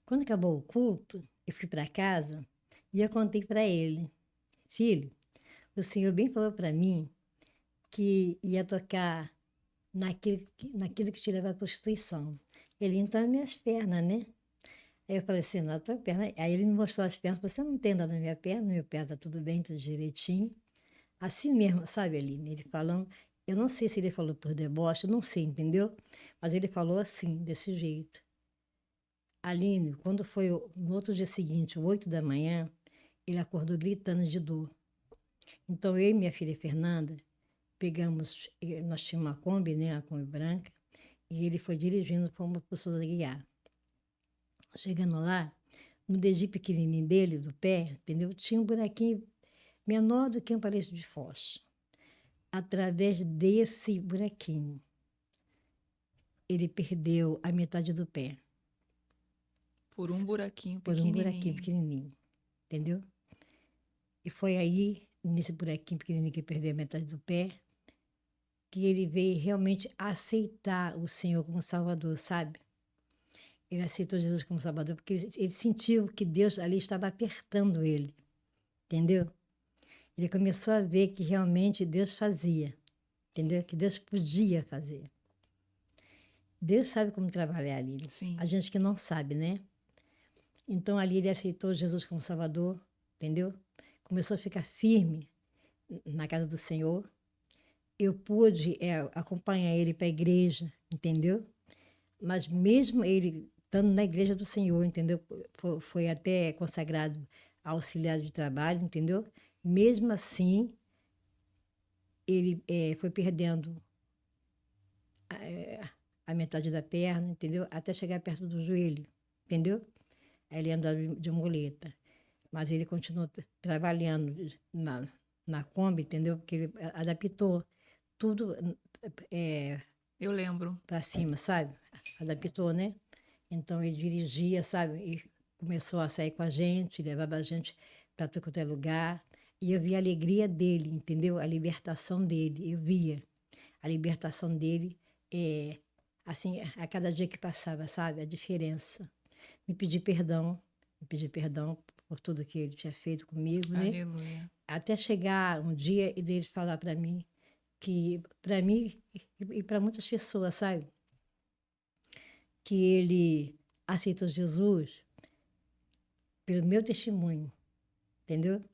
Quando acabou o culto, eu fui para casa e eu contei para ele: filho, o Senhor bem falou para mim que ia tocar naquilo que te leva à prostituição. Ele, então, minhas pernas, né? Aí eu falei assim: na tua perna. Aí ele me mostrou as pernas: você não tem nada na minha perna, meu pé tá tudo bem, tudo direitinho. Assim mesmo, sabe, Aline? Ele falando, eu não sei se ele falou por deboche, eu não sei, entendeu? Mas ele falou assim, desse jeito. Aline, quando foi no outro dia seguinte, 8 da manhã, ele acordou gritando de dor. Então eu e minha filha Fernanda pegamos, nós tínhamos uma Kombi, né, a Kombi branca, e ele foi dirigindo para uma pessoa guiar. Chegando lá, no dedinho pequenininho dele, do pé, entendeu? Tinha um buraquinho menor do que um palito de fósforo. Através desse buraquinho, ele perdeu a metade do pé, Por um buraquinho por um buraquinho pequenininho. pequenininho, entendeu? E foi aí, nesse buraquinho pequenininho que ele perdeu a metade do pé, que ele veio realmente aceitar o Senhor como Salvador, sabe? Ele aceitou Jesus como Salvador porque ele sentiu que Deus ali estava apertando ele, entendeu? Ele começou a ver que realmente Deus fazia, entendeu? Que Deus podia fazer. Deus sabe como trabalhar ali. A Sim. gente que não sabe, né? Então ali ele aceitou Jesus como Salvador, entendeu? Começou a ficar firme na casa do Senhor. Eu pude acompanhar ele para a igreja, entendeu? Mas mesmo ele estando na igreja do Senhor, entendeu? Foi até consagrado auxiliar de trabalho, entendeu? Mesmo assim, ele foi perdendo a metade da perna, entendeu? Até chegar perto do joelho, entendeu? Aí ele andava de muleta. Mas ele continuou trabalhando na Kombi, entendeu? Porque ele adaptou tudo Eu lembro. para cima, sabe? Adaptou, né? Então ele dirigia, sabe? E começou a sair com a gente, levava a gente para todo quanto é lugar. E eu via a alegria dele, entendeu? A libertação dele. Eu via a libertação dele, assim, a cada dia que passava, sabe? A diferença. Me pedir perdão por tudo que ele tinha feito comigo, né? Aleluia. Até chegar um dia e ele falar para mim que, para mim e para muitas pessoas, sabe? Que ele aceitou Jesus pelo meu testemunho, entendeu?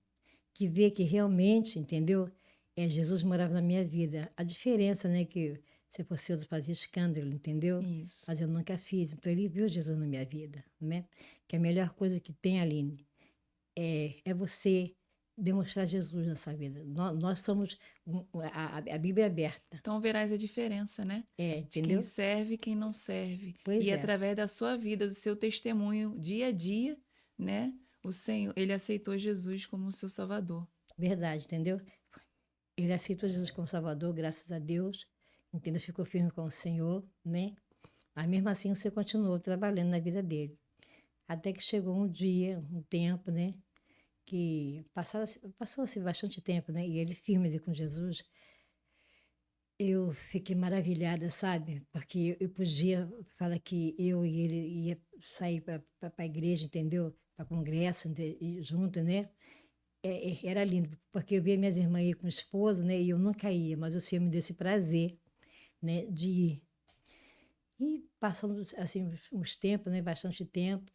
Que vê que realmente, entendeu? Jesus morava na minha vida. A diferença, né, que se fosse eu fazia escândalo, entendeu? Isso. Mas eu nunca fiz. Então ele viu Jesus na minha vida, né? Que a melhor coisa que tem, Aline, é você demonstrar Jesus na sua vida. Nós somos a Bíblia é aberta, Então verás a diferença, né? De quem entendeu? serve e quem não serve. Pois E é, através da sua vida, do seu testemunho, dia a dia, né? O Senhor, ele aceitou Jesus como seu Salvador. verdade, entendeu? Ele aceitou Jesus como Salvador, graças a Deus, entendeu? Ficou firme com o Senhor, né? Mas mesmo assim você continuou trabalhando na vida dele. Até que chegou um dia, um tempo, né? Que passou-se bastante tempo, né? E ele firme ali com Jesus. Eu fiquei maravilhada, sabe? Porque eu podia falar que eu e ele ia sair para a igreja, entendeu? Para congresso, e junto, né? Era lindo, porque eu via minhas irmãs ir com o esposo, né? E eu nunca ia, mas o Senhor me deu esse prazer, né? De ir. E passando, assim, uns tempos, né? Bastante tempo,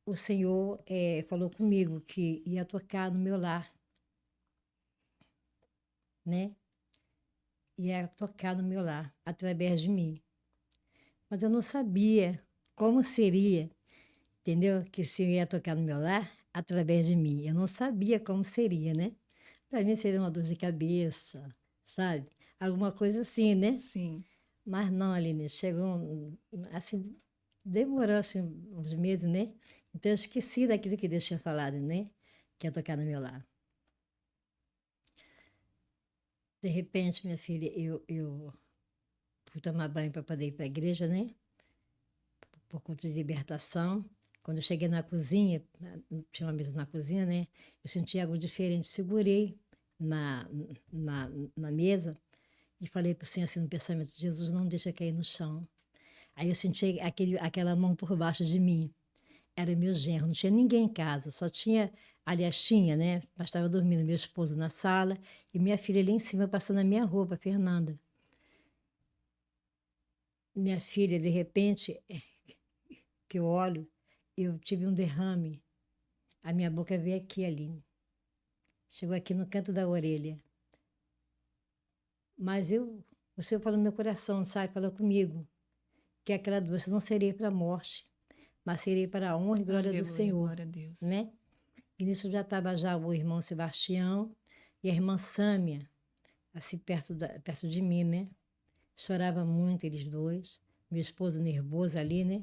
o Senhor falou comigo que ia tocar no meu lar, né? Ia tocar no meu lar, através de mim. Mas eu não sabia como seria, entendeu? Que o Senhor ia tocar no meu lar através de mim. Eu não sabia como seria, né? Para mim seria uma dor de cabeça, sabe? Alguma coisa assim, né? Sim. Mas não, Aline, chegou, assim, demorou assim, uns meses, né? Então eu esqueci daquilo que Deus tinha falado, né? Que ia tocar no meu lar. De repente, minha filha, eu fui tomar banho para poder ir para a igreja, né? Por conta de libertação. Quando eu cheguei na cozinha, tinha uma mesa na cozinha, né? Eu senti algo diferente. Segurei na, na mesa e falei para o Senhor assim no pensamento: Jesus, não deixa cair no chão. Aí eu senti aquela mão por baixo de mim. Era meu genro, não tinha ninguém em casa, só tinha, aliás, tinha, né? Mas estava dormindo meu esposo na sala e minha filha ali em cima passando a minha roupa, Fernanda. Minha filha, de repente, que eu olho, eu tive um derrame. A minha boca veio aqui, Aline. Chegou aqui no canto da orelha. Mas o Senhor falou no meu coração, sabe? Falou comigo que aquela doença não seria para a morte, mas seria para a honra e glória do Aleluia, Senhor, glória a Deus. né? E nisso já estava já o irmão Sebastião e a irmã Sâmia, assim perto de mim, né? Chorava muito eles dois, meu esposo nervoso ali, né?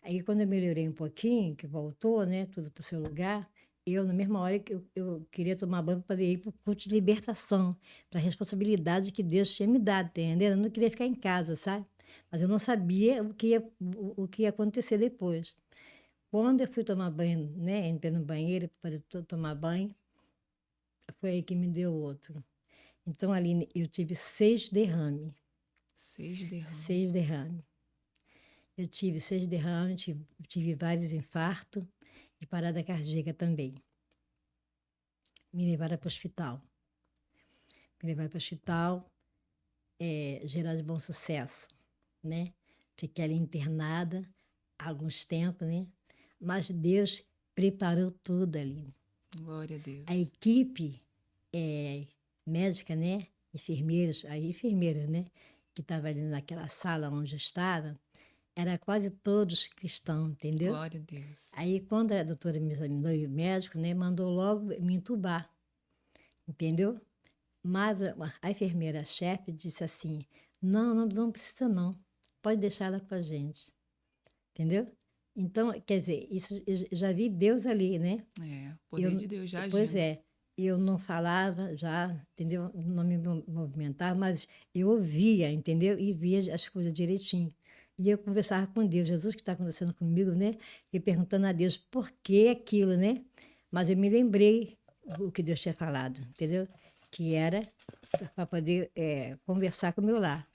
Aí quando eu melhorei um pouquinho, que voltou, né, tudo para o seu lugar, eu, na mesma hora que eu queria tomar banho para poder ir para o culto de libertação, para a responsabilidade que Deus tinha me dado, tá entendendo? Eu não queria ficar em casa, sabe? Mas eu não sabia o que ia acontecer depois. Quando eu fui tomar banho, né, entrei no banheiro para poder tomar banho, foi aí que me deu outro. Então, ali eu tive 6 derrames. 6 derrames. 6 derrames. Eu tive 6 derrames, tive vários infartos e parada cardíaca também. Me levaram para o hospital. Me levaram para o hospital, Geral de Bom Sucesso, né? Fiquei ali internada há alguns tempos, né? Mas Deus preparou tudo ali. Glória a A Deus. equipe médica, né? Enfermeiros, né? Que estava ali naquela sala onde eu estava, era quase todos cristãos, entendeu? Glória a Deus. Aí, quando a doutora me examinou, e o médico, né, mandou logo me entubar, entendeu? Mas a enfermeira-chefe disse assim: não precisa não, pode deixar ela com a gente, entendeu? Então, quer dizer, isso eu já vi Deus ali, né? É, o poder de Deus já Pois agindo. é, eu não falava já, entendeu? Não me movimentava, mas eu ouvia, entendeu? E via as coisas direitinho. E eu conversava com Deus, Jesus, o que está acontecendo comigo, né? E perguntando a Deus por que aquilo, né? Mas eu me lembrei o que Deus tinha falado, entendeu? Que era para poder conversar com o meu lar.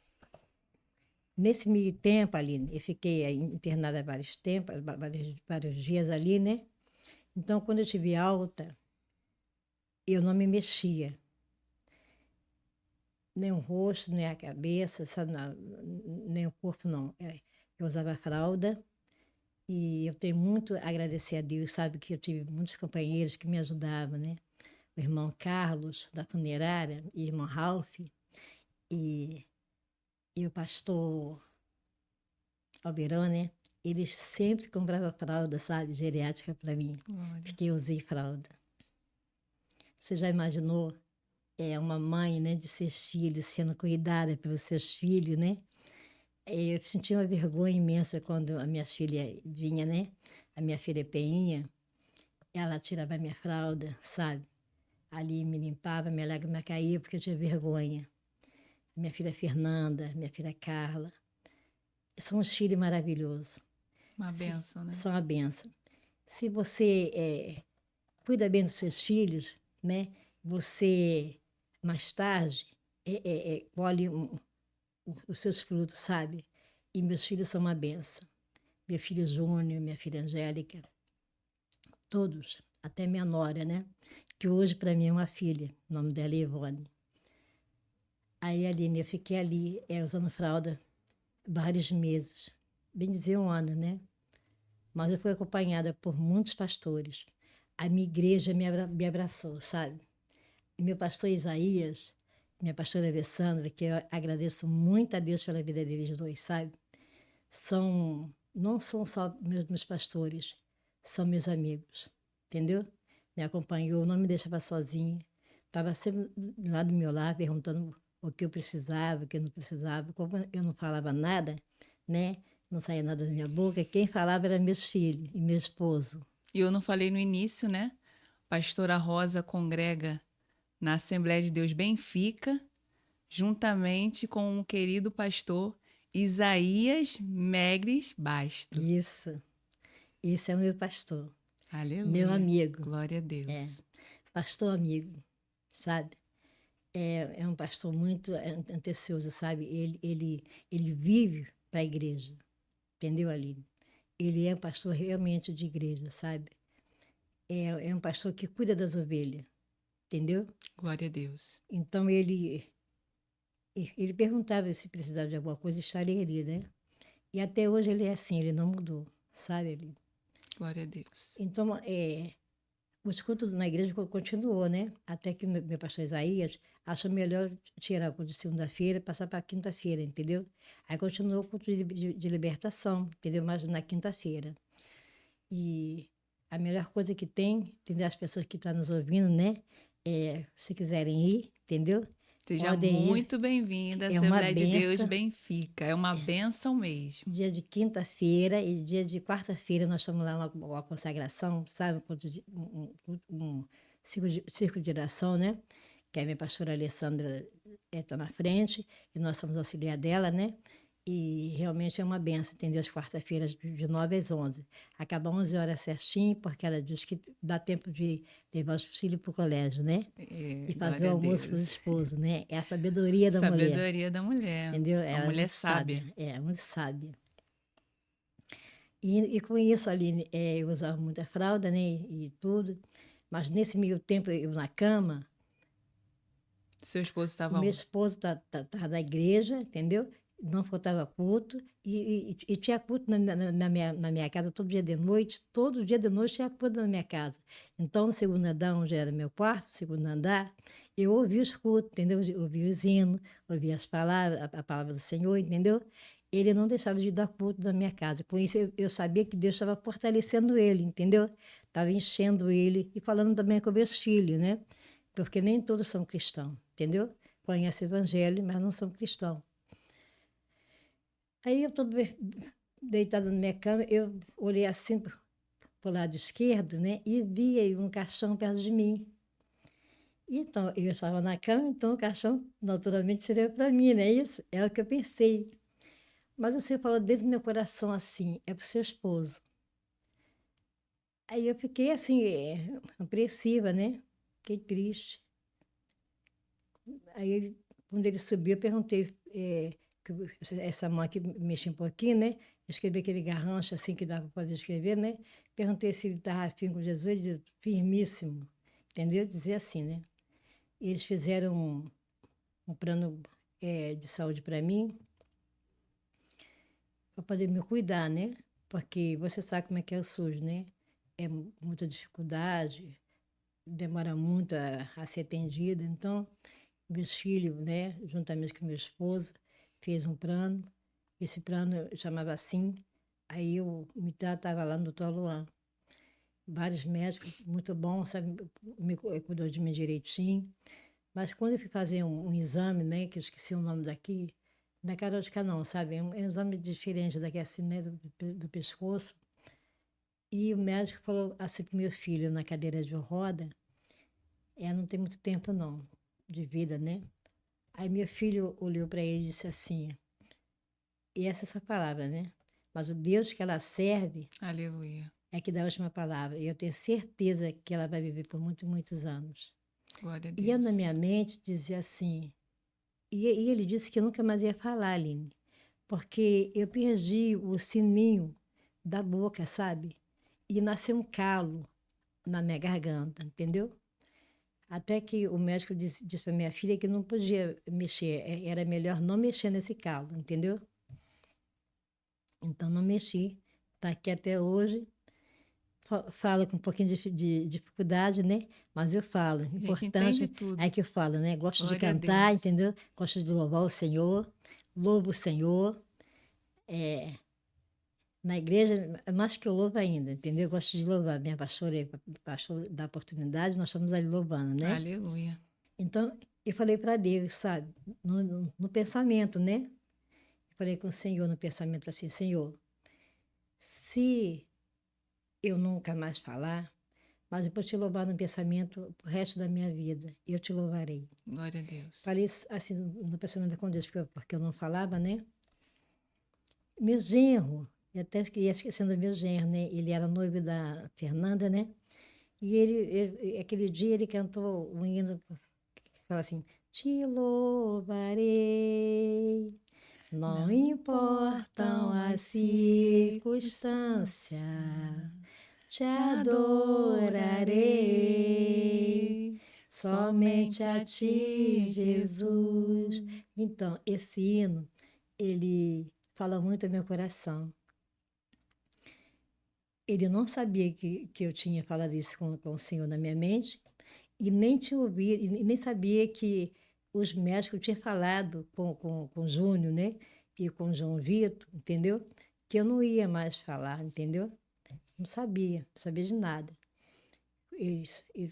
Nesse meio tempo, Aline, eu fiquei internada vários dias ali, né? Então, quando eu tive alta, eu não me mexia, nem o rosto, nem a cabeça, nem o corpo, não. Eu usava fralda e eu tenho muito a agradecer a Deus, sabe, que eu tive muitos companheiros que me ajudavam, né? O irmão Carlos, da funerária, e o irmão Ralph, e, e o pastor Albeirão, né? Eles sempre compravam fralda, sabe, geriátrica para mim, Glória. porque eu usei fralda. Você já imaginou uma mãe, né, de 6 filhos, sendo cuidada pelos seus filhos, né? Eu senti uma vergonha imensa quando a minha filha vinha, né? A minha filha Peinha, ela tirava a minha fralda, sabe? Ali me limpava, minha lágrima caía porque eu tinha vergonha. Minha filha Fernanda, minha filha Carla, são uns filhos maravilhosos. Uma bênção, né? São uma benção. Se você cuida bem dos seus filhos, né? Você, mais tarde, colhe os seus frutos, sabe? E meus filhos são uma benção. Meu filho Júnior, minha filha Angélica, todos, até minha nora, né? Que hoje para mim é uma filha, o nome dela é Ivone. Aí, Aline, eu fiquei ali usando fralda vários meses, bem dizer 1 ano, né? Mas eu fui acompanhada por muitos pastores. A minha igreja me abraçou, sabe? E meu pastor Isaías, minha pastora Alessandra, que eu agradeço muito a Deus pela vida deles dois, sabe? Não são só meus pastores, são meus amigos, entendeu? Me acompanhou, não me deixava sozinha. Estava sempre lá do meu lado, perguntando o que eu precisava, o que eu não precisava. Como eu não falava nada, né? Não saía nada da minha boca, quem falava era meus filhos e meu esposo. E eu não falei no início, né? Pastora Rosa congrega na Assembleia de Deus Benfica, juntamente com o querido pastor Isaías Megres Basto. Isso, esse é o meu pastor, meu Aleluia. amigo, Glória a Deus. pastor amigo, sabe? É um pastor muito atencioso, sabe? Ele vive para a igreja, entendeu, Aline? Ele é um pastor realmente de igreja, sabe? É um pastor que cuida das ovelhas, entendeu? Glória a Deus. Então ele perguntava se precisava de alguma coisa, estaria ali, né? E até hoje ele é assim, ele não mudou, sabe, Aline? Glória a Deus. Então, o escuto na igreja continuou, né? Até que meu pastor Isaías achou melhor tirar o culto de segunda-feira e passar para quinta-feira, entendeu? Aí continuou o culto de libertação, entendeu? Mas na quinta-feira. E a melhor coisa que tem, entendeu? As pessoas que estão nos ouvindo, né? Se quiserem ir, entendeu? Seja Podem ir. muito bem-vinda à É uma Assembleia de Deus benção. Benfica. É uma benção mesmo. Dia de quinta-feira e dia de quarta-feira nós estamos lá uma consagração, sabe? Um circo de oração, né? Que a minha pastora Alessandra está na frente e nós somos auxiliar dela, né? E realmente é uma benção, entendeu? As quarta-feiras de 9 às 11. Acaba 11 horas certinho, porque ela diz que dá tempo de levar os filhos para o colégio, né? E fazer Glória o a almoço com o Deus. esposo, né? É a sabedoria da mulher, Sabedoria da mulher. entendeu? Uma Ela é mulher muito sábia. sábia, muito sábia. E com isso, Aline, eu usava muita fralda, né, e tudo, mas nesse meio tempo, eu na cama, Seu esposo o estava meu onde? esposo estava na igreja, entendeu? Não faltava culto, e tinha culto na minha casa todo dia de noite tinha culto na minha casa. Então, no segundo andar, onde era meu quarto, segundo andar, eu ouvia os cultos, entendeu? Eu ouvia os hinos, ouvia as palavras, a palavra do Senhor, entendeu? Ele não deixava de dar culto na minha casa. Com isso, eu sabia que Deus estava fortalecendo ele, entendeu? Estava enchendo ele e falando também com meus filhos, né? Porque nem todos são cristãos, entendeu? Conhecem o evangelho, mas não são cristãos. Aí eu estou deitada na minha cama, eu olhei assim para o lado esquerdo, né? E vi aí um caixão perto de mim. Então, eu estava na cama, então o caixão naturalmente seria para mim, não é isso? É o que eu pensei. Mas você falou dentro do meu coração assim, é para o seu esposo. Aí eu fiquei assim, apreensiva, né? Fiquei triste. Aí, quando ele subiu, eu perguntei, essa mão aqui mexe um pouquinho, né? Escrevi aquele garrancho assim que dava para poder escrever, né? Perguntei se ele estava afim com Jesus, ele disse, firmíssimo, entendeu? Dizia assim, né? E eles fizeram um plano de saúde para mim, para poder me cuidar, né? Porque você sabe como é que é o SUS, né? É muita dificuldade, demora muito a ser atendida, então meus filhos, né, juntamente com meu esposo, fez um plano. Esse plano chamava assim. Aí o Mitá estava lá no doutor Luan. Vários médicos, muito bom, sabe, cuidou de mim direitinho. Mas quando eu fui fazer um exame, né, que eu esqueci o nome daqui, na carótica não, sabe, é um exame diferente daqui assim, né, do pescoço. E o médico falou assim para o meu filho, na cadeira de roda, não tem muito tempo não, de vida, né? Aí meu filho olhou para ele e disse assim, e essa é a sua palavra, né? Mas o Deus que ela serve Aleluia. é que dá a última palavra. E eu tenho certeza que ela vai viver por muitos, muitos anos. Glória a E eu, na Deus. minha mente, dizia assim, E ele disse que eu nunca mais ia falar, Aline, porque eu perdi o sininho da boca, sabe? E nasceu um calo na minha garganta, entendeu? Até que o médico disse para minha filha que não podia mexer, era melhor não mexer nesse calo, entendeu? Então não mexi, tá aqui até hoje. Falo com um pouquinho de dificuldade, né? Mas eu falo. A gente entende Importante é tudo. que eu falo, né? Gosto de Glória a cantar, Deus. entendeu? Gosto de louvar o Senhor, louvo o Senhor. É, na igreja, é mais que eu louvo ainda, entendeu? Eu gosto de louvar. Minha pastora dá oportunidade, nós estamos ali louvando, né? Aleluia. Então, eu falei para Deus, sabe? No pensamento, né? Eu falei com o Senhor no pensamento assim, Senhor, se eu nunca mais falar, mas eu vou te louvar no pensamento o resto da minha vida. Eu te louvarei. Glória a Deus. Falei isso assim no pensamento com Deus, porque eu não falava, né? Meu genro, eu até ia esquecendo do meu genro, né? Ele era noivo da Fernanda, né? E aquele dia ele cantou um hino que fala assim: Te louvarei, não importam as circunstâncias, te Te adorarei, adorarei, somente a ti, Jesus. Então, esse hino, ele fala muito ao meu coração. Ele não sabia que eu tinha falado isso com o Senhor na minha mente, e nem tinha ouvido, e nem sabia que os médicos tinham falado com o Júnior, né? E com o João Vitor, entendeu? Que eu não ia mais falar, entendeu? Não sabia de nada. Ele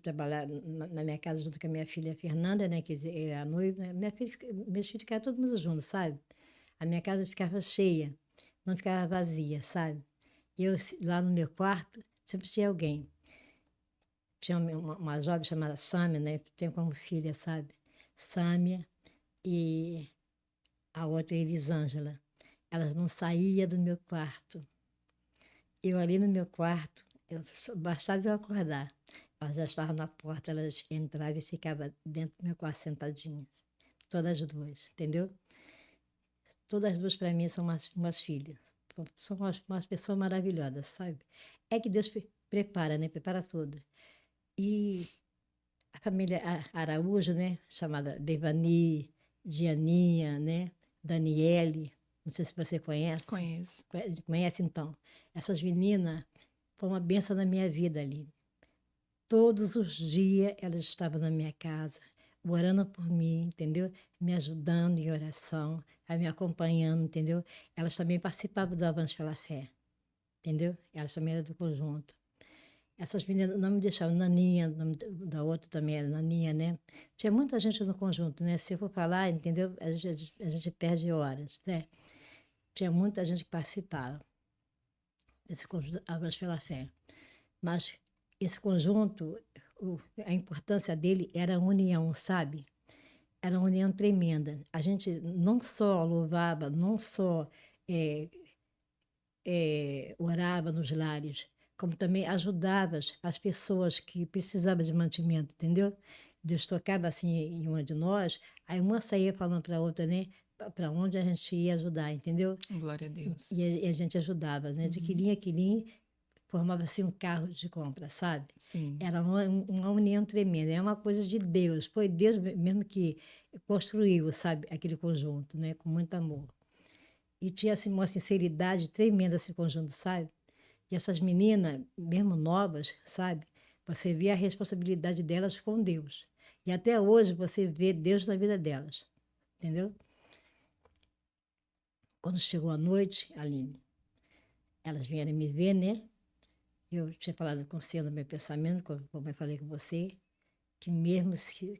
trabalhava na minha casa junto com a minha filha Fernanda, né? Que era a noiva. Né? Meus filhos ficavam todo mundo juntos, sabe? A minha casa ficava cheia, não ficava vazia, sabe? Eu, lá no meu quarto, sempre tinha alguém. Tinha uma jovem chamada Sâmia, né? Tenho como filha, sabe? Sâmia e a outra Elisângela. Elas não saíam do meu quarto. Eu ali no meu quarto, bastava eu acordar. Elas já estavam na porta, elas entravam e ficavam dentro do meu quarto sentadinhas. Todas as duas, entendeu? Todas as duas, para mim, são umas filhas. São umas pessoas maravilhosas, sabe? É que Deus prepara, né? Prepara tudo. E a família Araújo, né? Chamada Devani, Dianinha, né? Daniele, não sei se você conhece. Conheço. Conhece, então? Essas meninas foram uma benção na minha vida ali. Todos os dias elas estavam na minha casa, orando por mim, entendeu? Me ajudando em oração, me acompanhando, entendeu? Elas também participavam do Avanço pela Fé, entendeu? Elas também eram do conjunto. Essas meninas não me deixavam, Naninha, o nome da outra também era Naninha, né? Tinha muita gente no conjunto, né? Se eu for falar, entendeu? A gente perde horas, né? Tinha muita gente que participava desse conjunto Avanço pela Fé. Mas esse conjunto, a importância dele era a união, sabe? Era uma união tremenda. A gente não só louvava, não só orava nos lares, como também ajudava as pessoas que precisavam de mantimento, entendeu? Deus tocava assim em uma de nós, aí uma saía falando para a outra, né? Para onde a gente ia ajudar, entendeu? Glória a Deus. E a gente ajudava, né? De quilinho a quilinho, formava-se um carro de compra, sabe? Sim. Era uma união tremenda, é uma coisa de Deus. Foi Deus mesmo que construiu, sabe, aquele conjunto, né? Com muito amor. E tinha assim, uma sinceridade tremenda esse conjunto, sabe? E essas meninas, mesmo novas, sabe? Você vê a responsabilidade delas com Deus. E até hoje você vê Deus na vida delas, entendeu? Quando chegou a noite, Aline, elas vieram me ver, né? Eu tinha falado com você no meu pensamento, como eu falei com você, que mesmo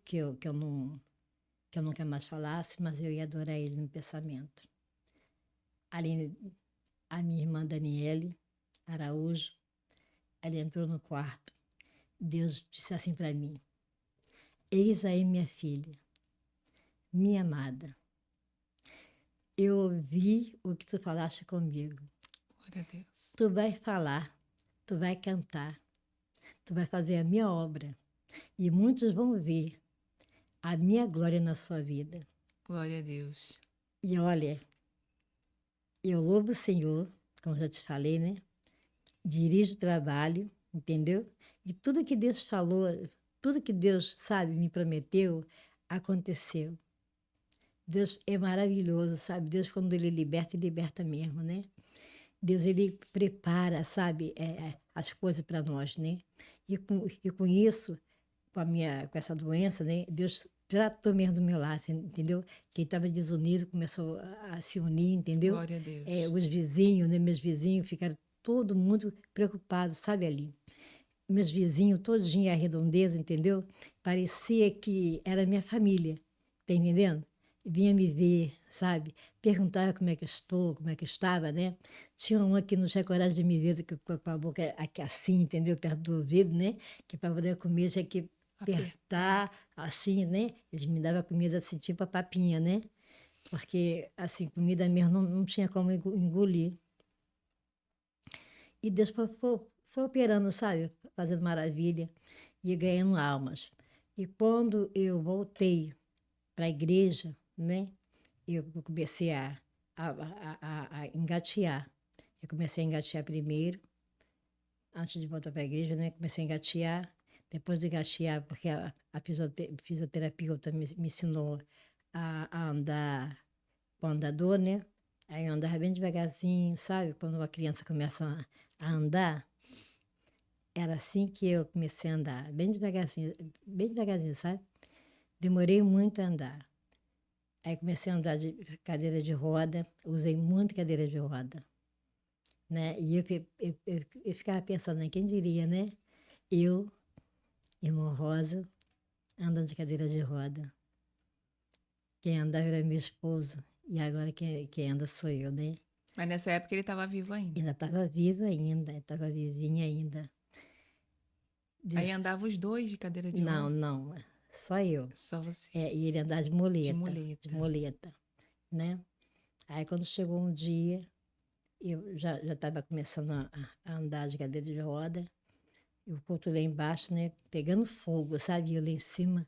que eu nunca mais falasse, mas eu ia adorar ele no pensamento. Aline, a minha irmã Daniele Araújo, ela entrou no quarto. Deus disse assim para mim: Eis aí minha filha, minha amada. Eu ouvi o que tu falaste comigo. Glória a Deus. Tu vai falar, tu vai cantar, tu vai fazer a minha obra. E muitos vão ver a minha glória na sua vida. Glória a Deus. E olha, eu louvo o Senhor, como já te falei, né? Dirijo o trabalho, entendeu? E tudo que Deus falou, tudo que Deus, sabe, me prometeu, aconteceu. Deus é maravilhoso, sabe? Deus, quando Ele liberta mesmo, né? Deus, Ele prepara, sabe, as coisas para nós, né? E com isso, com essa doença, né? Deus tratou mesmo do meu lado, entendeu? Quem estava desunido começou a se unir, entendeu? Glória a Deus. Os vizinhos, né? Meus vizinhos ficaram todo mundo preocupado, sabe, ali? Meus vizinhos, todinho a redondeza, entendeu? Parecia que era minha família, tá entendendo? Vinha me ver, sabe? Perguntava como é que eu estou, como é que eu estava, né? Tinha uma que não tinha coragem de me ver com a boca aqui assim, entendeu? Perto do ouvido, né? Que para poder comer tinha que apertar, assim, né? Eles me davam comida assim, tipo a papinha, né? Porque, assim, comida mesmo não tinha como engolir. E Deus foi operando, sabe? Fazendo maravilha e ganhando almas. E quando eu voltei para a igreja, né? Eu comecei a engatear. Eu comecei a engatear primeiro, antes de voltar para a igreja, né? Comecei a engatear. Depois de engatear, porque a fisioterapeuta me ensinou a andar com andador, né? Aí eu andava bem devagarzinho, sabe? Quando uma criança começa a andar, era assim que eu comecei a andar, bem devagarzinho, sabe? Demorei muito a andar. Aí comecei a andar de cadeira de roda, usei muito cadeira de roda, né? E eu ficava pensando, né? Quem diria, né? Eu, irmã Rosa, andando de cadeira de roda. Quem andava era meu esposo, e agora quem anda sou eu, né? Mas nessa época ele estava vivo ainda. Ainda estava viva ainda, estava vivinha ainda. Aí Deus, andava os dois de cadeira de não, roda? não, só eu. Só você. E ele andava De de muleta. muleta, né? Aí quando chegou um dia, eu já estava começando a andar de cadeira de roda, eu culto lá embaixo, né? Pegando fogo, sabe? Eu lá em cima,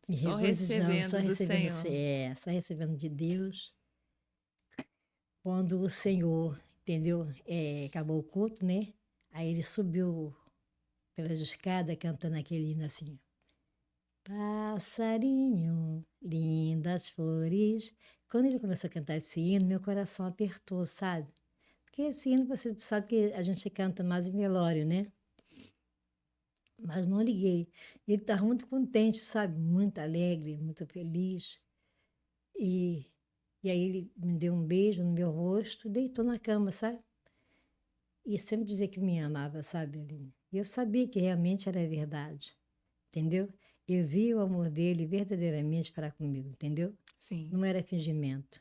me Só regozijando, recebendo do Senhor. só recebendo de Deus. Quando o Senhor, entendeu? Acabou o culto, né? Aí ele subiu pelas escadas cantando aquele hino assim. Passarinho, lindas flores. Quando ele começou a cantar esse hino, meu coração apertou, sabe? Porque esse hino, você sabe que a gente canta mais em velório, né? Mas não liguei. Ele estava muito contente, sabe? Muito alegre, muito feliz. E, e aí ele me deu um beijo no meu rosto, deitou na cama, sabe? E sempre dizia que me amava, sabe, Aline? E eu sabia que realmente era verdade, entendeu? Eu vi o amor dele verdadeiramente para comigo, entendeu? Sim. Não era fingimento,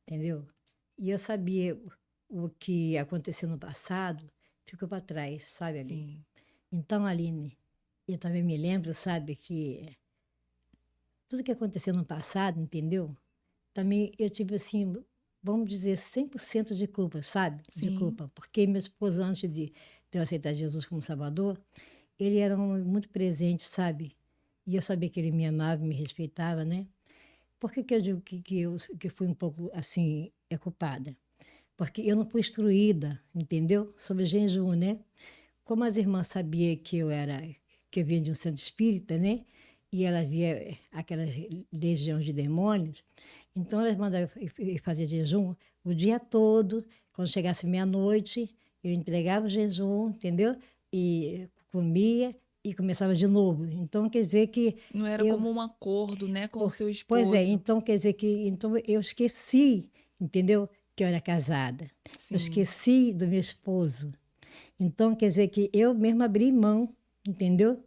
entendeu? E eu sabia o que aconteceu no passado, ficou para trás, sabe, Aline? Sim. Então, Aline, eu também me lembro, sabe, que tudo que aconteceu no passado, entendeu? Também eu tive, assim, vamos dizer, 100% de culpa, sabe? De Sim. culpa. Porque meu esposo, antes de eu aceitar Jesus como Salvador, ele era um homem muito presente, sabe? E eu sabia que ele me amava, me respeitava, né? Por que eu digo que fui um pouco, assim, culpada? Porque eu não fui instruída, entendeu? Sobre jejum, né? Como as irmãs sabiam que eu vinha de um centro espírita, né? E ela via aquelas legiões de demônios, então elas mandavam eu fazer jejum o dia todo. Quando chegasse meia-noite, eu entregava o jejum, entendeu? E comia e começava de novo. Então quer dizer que Não era eu, como um acordo, né, com o seu pois é, esposo. então quer dizer que então eu esqueci, entendeu? Que eu era casada. Eu Sim. esqueci do meu esposo. Então, quer dizer que eu mesma abri mão, entendeu?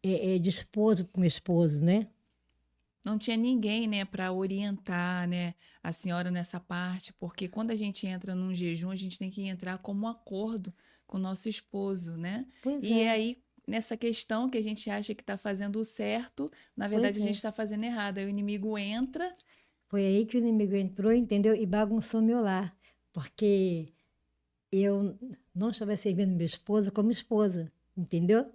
De esposo para meu esposo, né? Não tinha ninguém, né, para orientar, né, a senhora nessa parte, porque quando a gente entra num jejum, a gente tem que entrar como um acordo com o nosso esposo, né? Pois E é, aí, nessa questão que a gente acha que está fazendo o certo, na verdade pois a gente é. está fazendo errado. Aí o inimigo entra. Foi aí que o inimigo entrou, entendeu? E bagunçou meu lar. Porque eu não estava servindo meu esposo como esposa, entendeu?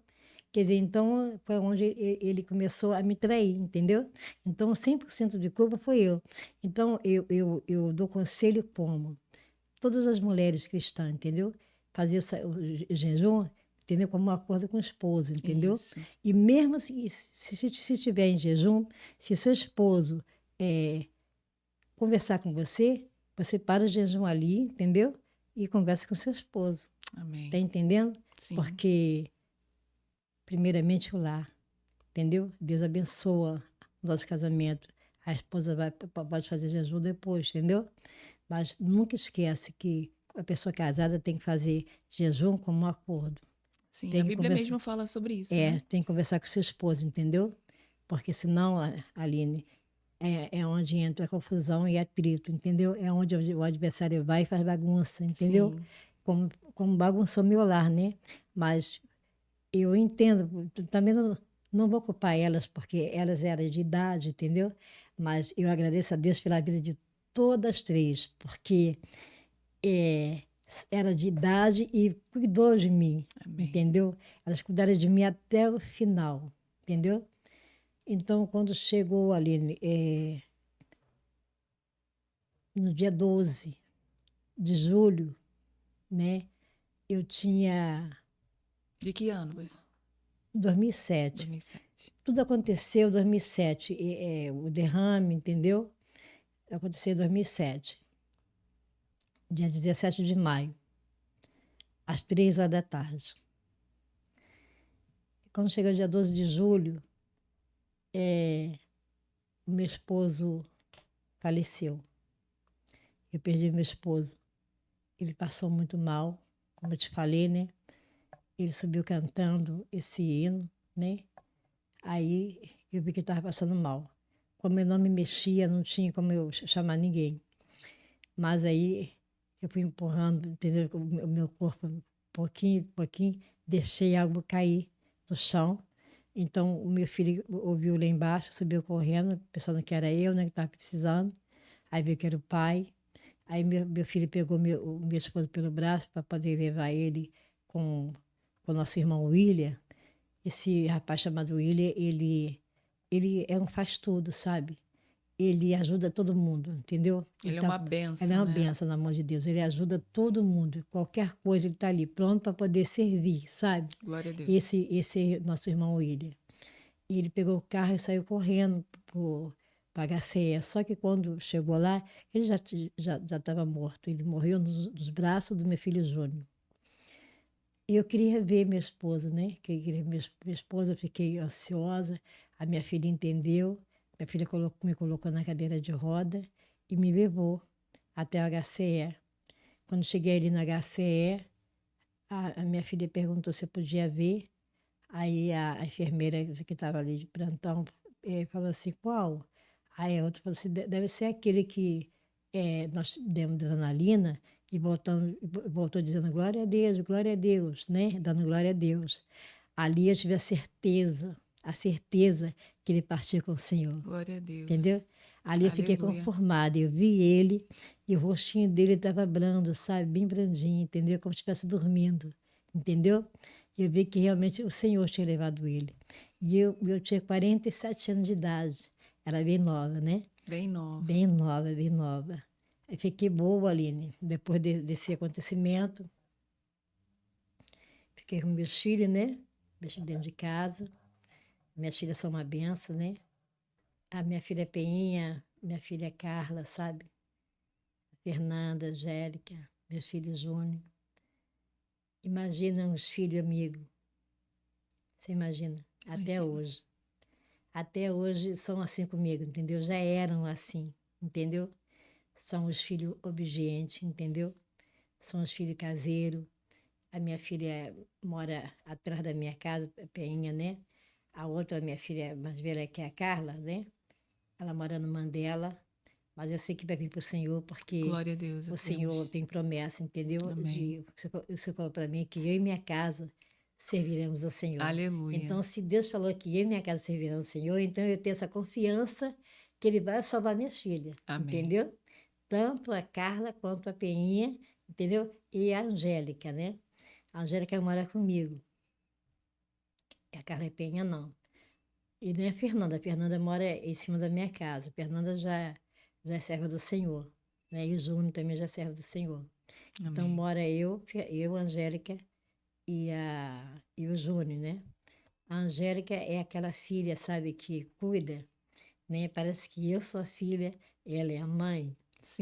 Quer dizer, então foi onde ele começou a me trair, entendeu? Então 100% de culpa foi eu. Então eu dou conselho como todas as mulheres cristãs, entendeu? Fazer o jejum, entendeu? Como um acordo com o esposo, entendeu? Isso. E mesmo se estiver em jejum, se seu esposo conversar com você, você para o jejum ali, entendeu? E conversa com seu esposo. Amém. Tá entendendo? Sim. Porque, primeiramente, o lar, entendeu? Deus abençoa o nosso casamento. A esposa pode fazer jejum depois, entendeu? Mas nunca esquece que a pessoa casada tem que fazer jejum como um acordo. Sim, Tem a que Bíblia conversar, mesmo fala sobre isso, né? tem que conversar com seu esposo, entendeu? Porque senão, Aline, é onde entra a confusão e atrito, entendeu? É onde o adversário vai e faz bagunça, entendeu? Sim. Como bagunçou meu lar, né? Mas eu entendo, também não vou culpar elas, porque elas eram de idade, entendeu? Mas eu agradeço a Deus pela vida de todas três, porque era de idade e cuidou de mim, Amém. entendeu? Elas cuidaram de mim até o final, entendeu? Então, quando chegou ali, no dia 12 de julho, né, eu tinha De que ano? 2007. 2007. Tudo aconteceu em 2007, o derrame, entendeu? Aconteceu em 2007, dia 17 de maio, às 3 horas da tarde. Quando chegou o dia 12 de julho, o meu esposo faleceu. Eu perdi meu esposo. Ele passou muito mal, como eu te falei, né? Ele subiu cantando esse hino, né? Aí eu vi que ele estava passando mal. Como eu não me mexia, não tinha como eu chamar ninguém. Mas aí eu fui empurrando, entendeu? O meu corpo, pouquinho, pouquinho, deixei algo cair no chão. Então o meu filho ouviu lá embaixo, subiu correndo, pensando que era eu, né, que estava precisando. Aí viu que era o pai. Aí meu filho pegou o meu esposo pelo braço para poder levar ele com o nosso irmão William. Esse rapaz chamado William, ele é um faz-tudo, sabe? Ele ajuda todo mundo, entendeu? Ele é Tá, uma ele é bênção, uma né? benção na mão de Deus. Ele ajuda todo mundo. Qualquer coisa, ele está ali pronto para poder servir, sabe? Glória a Deus. Esse nosso irmão William. Ele pegou o carro e saiu correndo para a HCE. Só que quando chegou lá, ele já estava morto. Ele morreu nos braços do meu filho Júnior. Eu queria ver minha esposa, né? Queria ver minha esposa, eu fiquei ansiosa. A minha filha entendeu. Minha filha me colocou na cadeira de roda e me levou até o HCE. Quando cheguei ali no HCE, a minha filha perguntou se eu podia ver. Aí a enfermeira que estava ali de plantão falou assim, qual? Aí a outra falou assim, deve ser aquele que nós demos adrenalina e voltou dizendo glória a Deus, né? Dando glória a Deus. Ali eu tive a certeza que ele partiu com o Senhor, Glória a Deus. entendeu? Ali eu fiquei Aleluia. conformada, eu vi ele e o rostinho dele estava brando, sabe? Bem brandinho, entendeu? Como se estivesse dormindo, entendeu? Eu vi que realmente o Senhor tinha levado ele. E eu tinha 47 anos de idade, era bem nova, né? Bem nova. Bem nova, bem nova. Aí fiquei boa, Aline, depois desse acontecimento. Fiquei com meus filhos, né? Meus filhos dentro de casa. Minhas filhas são uma benção, né? A minha filha Peinha, minha filha Carla, sabe? A Fernanda, a Angélica, meus filhos Júnior. Imagina uns filhos amigos. Você imagina? Até Imagina. hoje. Até hoje são assim comigo, entendeu? Já eram assim, entendeu? São os filhos obedientes, entendeu? São os filhos caseiros. A minha filha mora atrás da minha casa, Peinha, né? A outra, minha filha mais velha, que é a Carla, né? Ela mora no Mandela, mas eu sei que vai vir para o Senhor, porque Glória a Deus. o Senhor Deus. tem promessa, entendeu? Amém. O Senhor falou para mim que eu e minha casa serviremos ao Senhor. Aleluia. Então, se Deus falou que eu e minha casa servirão ao Senhor, então eu tenho essa confiança que Ele vai salvar minhas filhas, Amém. entendeu? Tanto a Carla quanto a Peinha, entendeu? E a Angélica, né? A Angélica mora comigo. Carla Penha não. E nem a Fernanda mora em cima da minha casa. A Fernanda já é serva do Senhor, né? E o Júnior também já é servo do Senhor. Então Amém. mora eu, a Angélica e o Júnior, né? A Angélica é aquela filha, sabe, que cuida, né? Parece que eu sou a filha, ela é a mãe.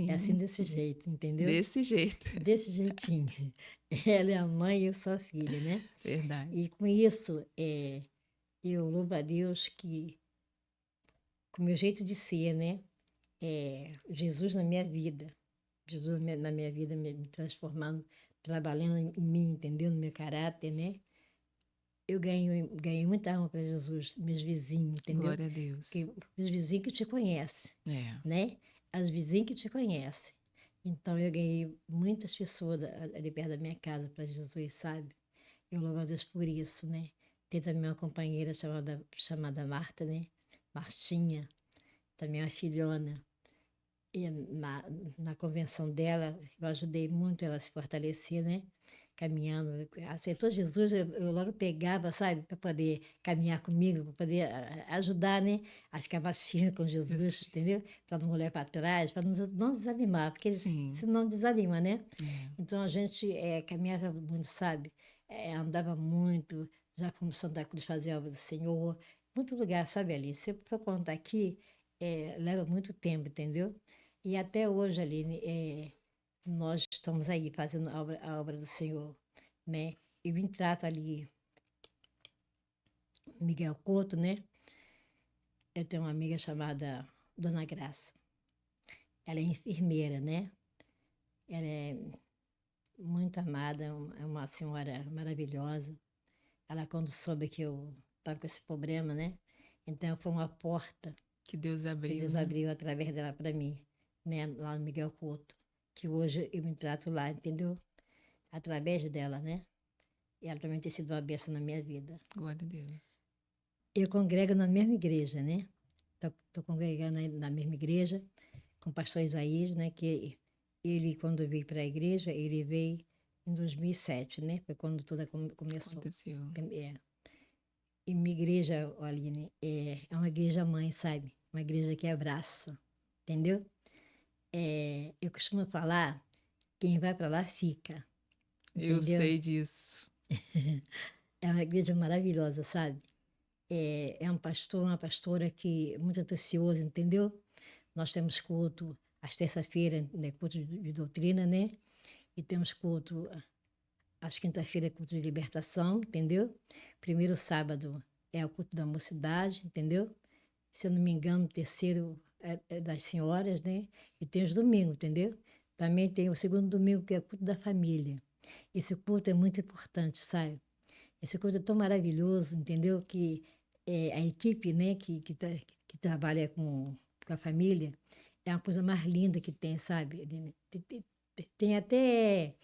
É assim Sim, desse jeito, entendeu? desse jeito. Desse jeitinho. Ela é a mãe e eu sou a filha, né? Verdade. E com isso, eu louvo a Deus que, com o meu jeito de ser, né? Jesus na minha vida, Jesus na minha vida me transformando, trabalhando em mim, entendeu? No meu caráter, né? Eu ganhei muita alma para Jesus, meus vizinhos, entendeu? Glória a Deus. Porque os vizinhos que te conhecem, É, né? As vizinhas que te conhecem. Então eu ganhei muitas pessoas ali perto da minha casa para Jesus, sabe? Eu louvo a Deus por isso, né? Tem também uma companheira chamada Marta, né? Martinha, também uma filhona. E na convenção dela, eu ajudei muito ela a se fortalecer, né? Caminhando, aceitou Jesus, eu logo pegava, sabe, para poder caminhar comigo, para poder ajudar, né? A ficar mais firme com Jesus, Jesus. entendeu? Para não olhar para trás, para não desanimar, porque Sim. se não desanima, né? É. Então a gente caminhava muito, sabe? Andava muito, já fomos Santa Cruz fazer a obra do Senhor, muito lugar, sabe, Alice? Se eu for contar aqui, leva muito tempo, entendeu? E até hoje, Aline, nós estamos aí fazendo a obra do Senhor, né? Eu me trato ali, Miguel Couto, né? Eu tenho uma amiga chamada Dona Graça. Ela é enfermeira, né? Ela é muito amada, é uma senhora maravilhosa. Ela, quando soube que eu estava com esse problema, né? Então, foi uma porta Que Deus que abriu, Deus né? abriu através dela para mim, né? Lá no Miguel Couto. Que hoje eu me trato lá, entendeu? Através dela, né? E ela também tem sido uma bênção na minha vida. Glória a Deus. Eu congrego na mesma igreja, né? Estou congregando na mesma igreja com o pastor Isaías, né? Que ele, quando veio para a igreja, ele veio em 2007, né? Foi quando tudo começou. Aconteceu. É. E minha igreja, Aline, é uma igreja mãe, sabe? Uma igreja que abraça, entendeu? Eu costumo falar, quem vai para lá fica, Eu entendeu? sei disso. É uma igreja maravilhosa, sabe? É um pastor, uma pastora que é muito atencioso, entendeu? Nós temos culto às terça-feiras, né, culto de doutrina, né? E temos culto às quinta-feiras, culto de libertação, entendeu? Primeiro sábado é o culto da mocidade, entendeu? Se eu não me engano, o terceiro é das senhoras, né? E tem os domingos, entendeu? Também tem o segundo domingo, que é o culto da família. Esse culto é muito importante, sabe? Esse culto é tão maravilhoso, entendeu? Que a equipe, né, que trabalha com a família, é uma coisa mais linda que tem, sabe? Tem até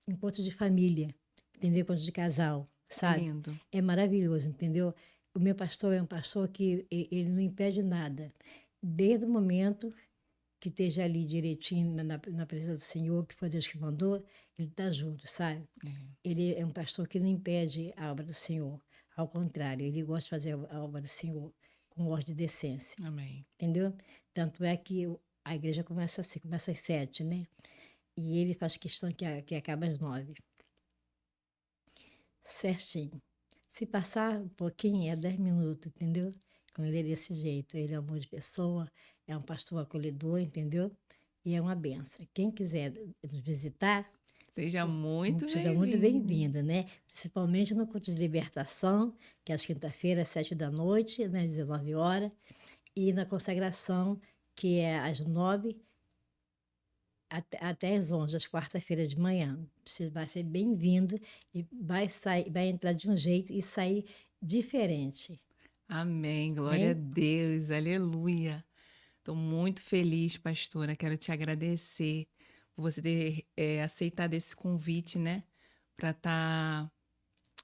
encontro de família, entendeu? Encontro de casal, sabe? Lindo. É maravilhoso, entendeu? O meu pastor é um pastor que ele não impede nada. Desde o momento que esteja ali direitinho na presença do Senhor, que foi Deus que mandou, ele está junto, sabe? É. Ele é um pastor que não impede a obra do Senhor. Ao contrário, ele gosta de fazer a obra do Senhor com ordem e decência, Amém. entendeu? Tanto é que a igreja começa assim, começa às 7, né? E ele faz questão que acabe às 9. Certinho. Se passar um pouquinho, é 10 minutos, entendeu? Com ele é desse jeito. Ele é um amor de pessoa, é um pastor acolhedor, entendeu? E é uma benção. Quem quiser nos visitar, Seja muito seja muito bem-vindo. bem-vinda, né? Principalmente no culto de libertação, que é às quinta-feiras, às 7 da noite, né? 19 horas, e na consagração, que é às 9 até às 11, às quarta-feiras de manhã. Você vai ser bem-vindo e vai sair, vai entrar de um jeito e sair diferente. Amém. Glória a Amém? Deus. Aleluia. Estou muito feliz, pastora. Quero te agradecer por você ter aceitado esse convite, né? Para estar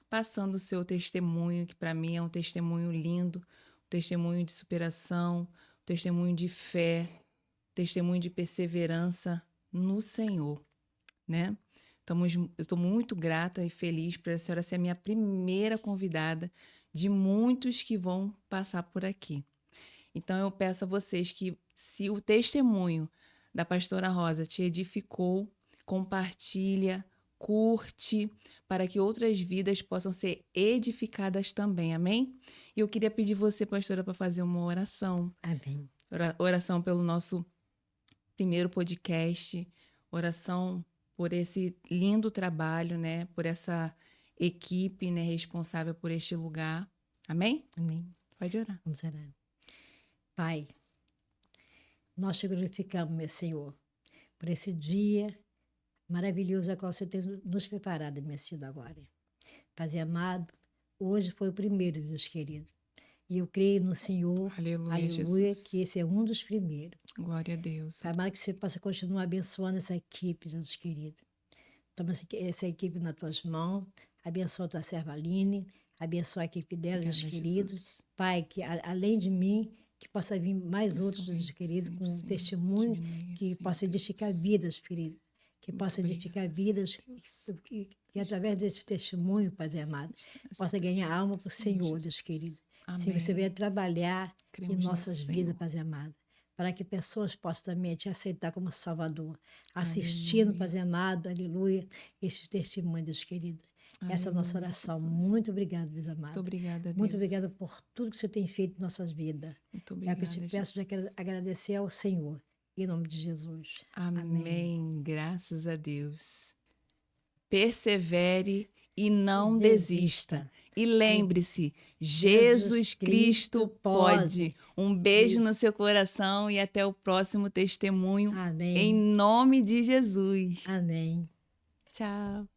passando o seu testemunho, que para mim é um testemunho lindo, um testemunho de superação, um testemunho de fé, um testemunho de perseverança no Senhor, né? Eu estou muito grata e feliz por a senhora ser a minha primeira convidada de muitos que vão passar por aqui. Então, eu peço a vocês que, se o testemunho da pastora Rosa te edificou, compartilha, curte, para que outras vidas possam ser edificadas também, amém? E eu queria pedir você, pastora, para fazer uma oração. Amém. Oração pelo nosso primeiro podcast, oração por esse lindo trabalho, né? Por essa equipe, né, responsável por este lugar. Amém? Amém. Pode orar. Vamos orar. Pai, nós te glorificamos, meu Senhor, por esse dia maravilhoso a qual você tem nos preparado, meu Senhor, agora. Pai amado, hoje foi o primeiro, Deus querido. E eu creio no Senhor, Aleluia, Jesus. que esse é um dos primeiros. Glória a Deus. Pai amado, que você possa continuar abençoando essa equipe, Jesus querido. Toma essa equipe nas tuas mãos, abençoa a tua serva Aline, abençoa a equipe dela, Obrigada, Jesus querido. Jesus. Pai, que além de mim, que possa vir mais outros, Abençoe, Jesus querido, Senhor, com Senhor. testemunho, Diminui, que Senhor possa edificar Deus. vidas, querido. Que Muito possa edificar obrigada, vidas, Senhor Deus. que através desse testemunho, Pai amado, possa ganhar alma para o Senhor, Deus querido. Se você Amém. venha trabalhar Cremos em nossas nisso, vidas, Senhor. Pai amado, para que pessoas possam também te aceitar como Salvador, assistindo, Aleluia. Pai amado, aleluia, esses testemunhos, Deus querido. Essa é a nossa Aleluia, oração. Jesus. Muito obrigado, Deus Muito amado. obrigada, Deus. Muito obrigada por tudo que você tem feito em nossas vidas. Muito É o obrigada, que eu te peço, já quero Jesus. agradecer ao Senhor, em nome de Jesus. Amém. Graças a Deus. Persevere e não Desista. desista. E lembre-se, Jesus Jesus Cristo Cristo pode. pode. Um beijo Isso. no seu coração e até o próximo testemunho. Amém. Em nome de Jesus. Amém. Tchau.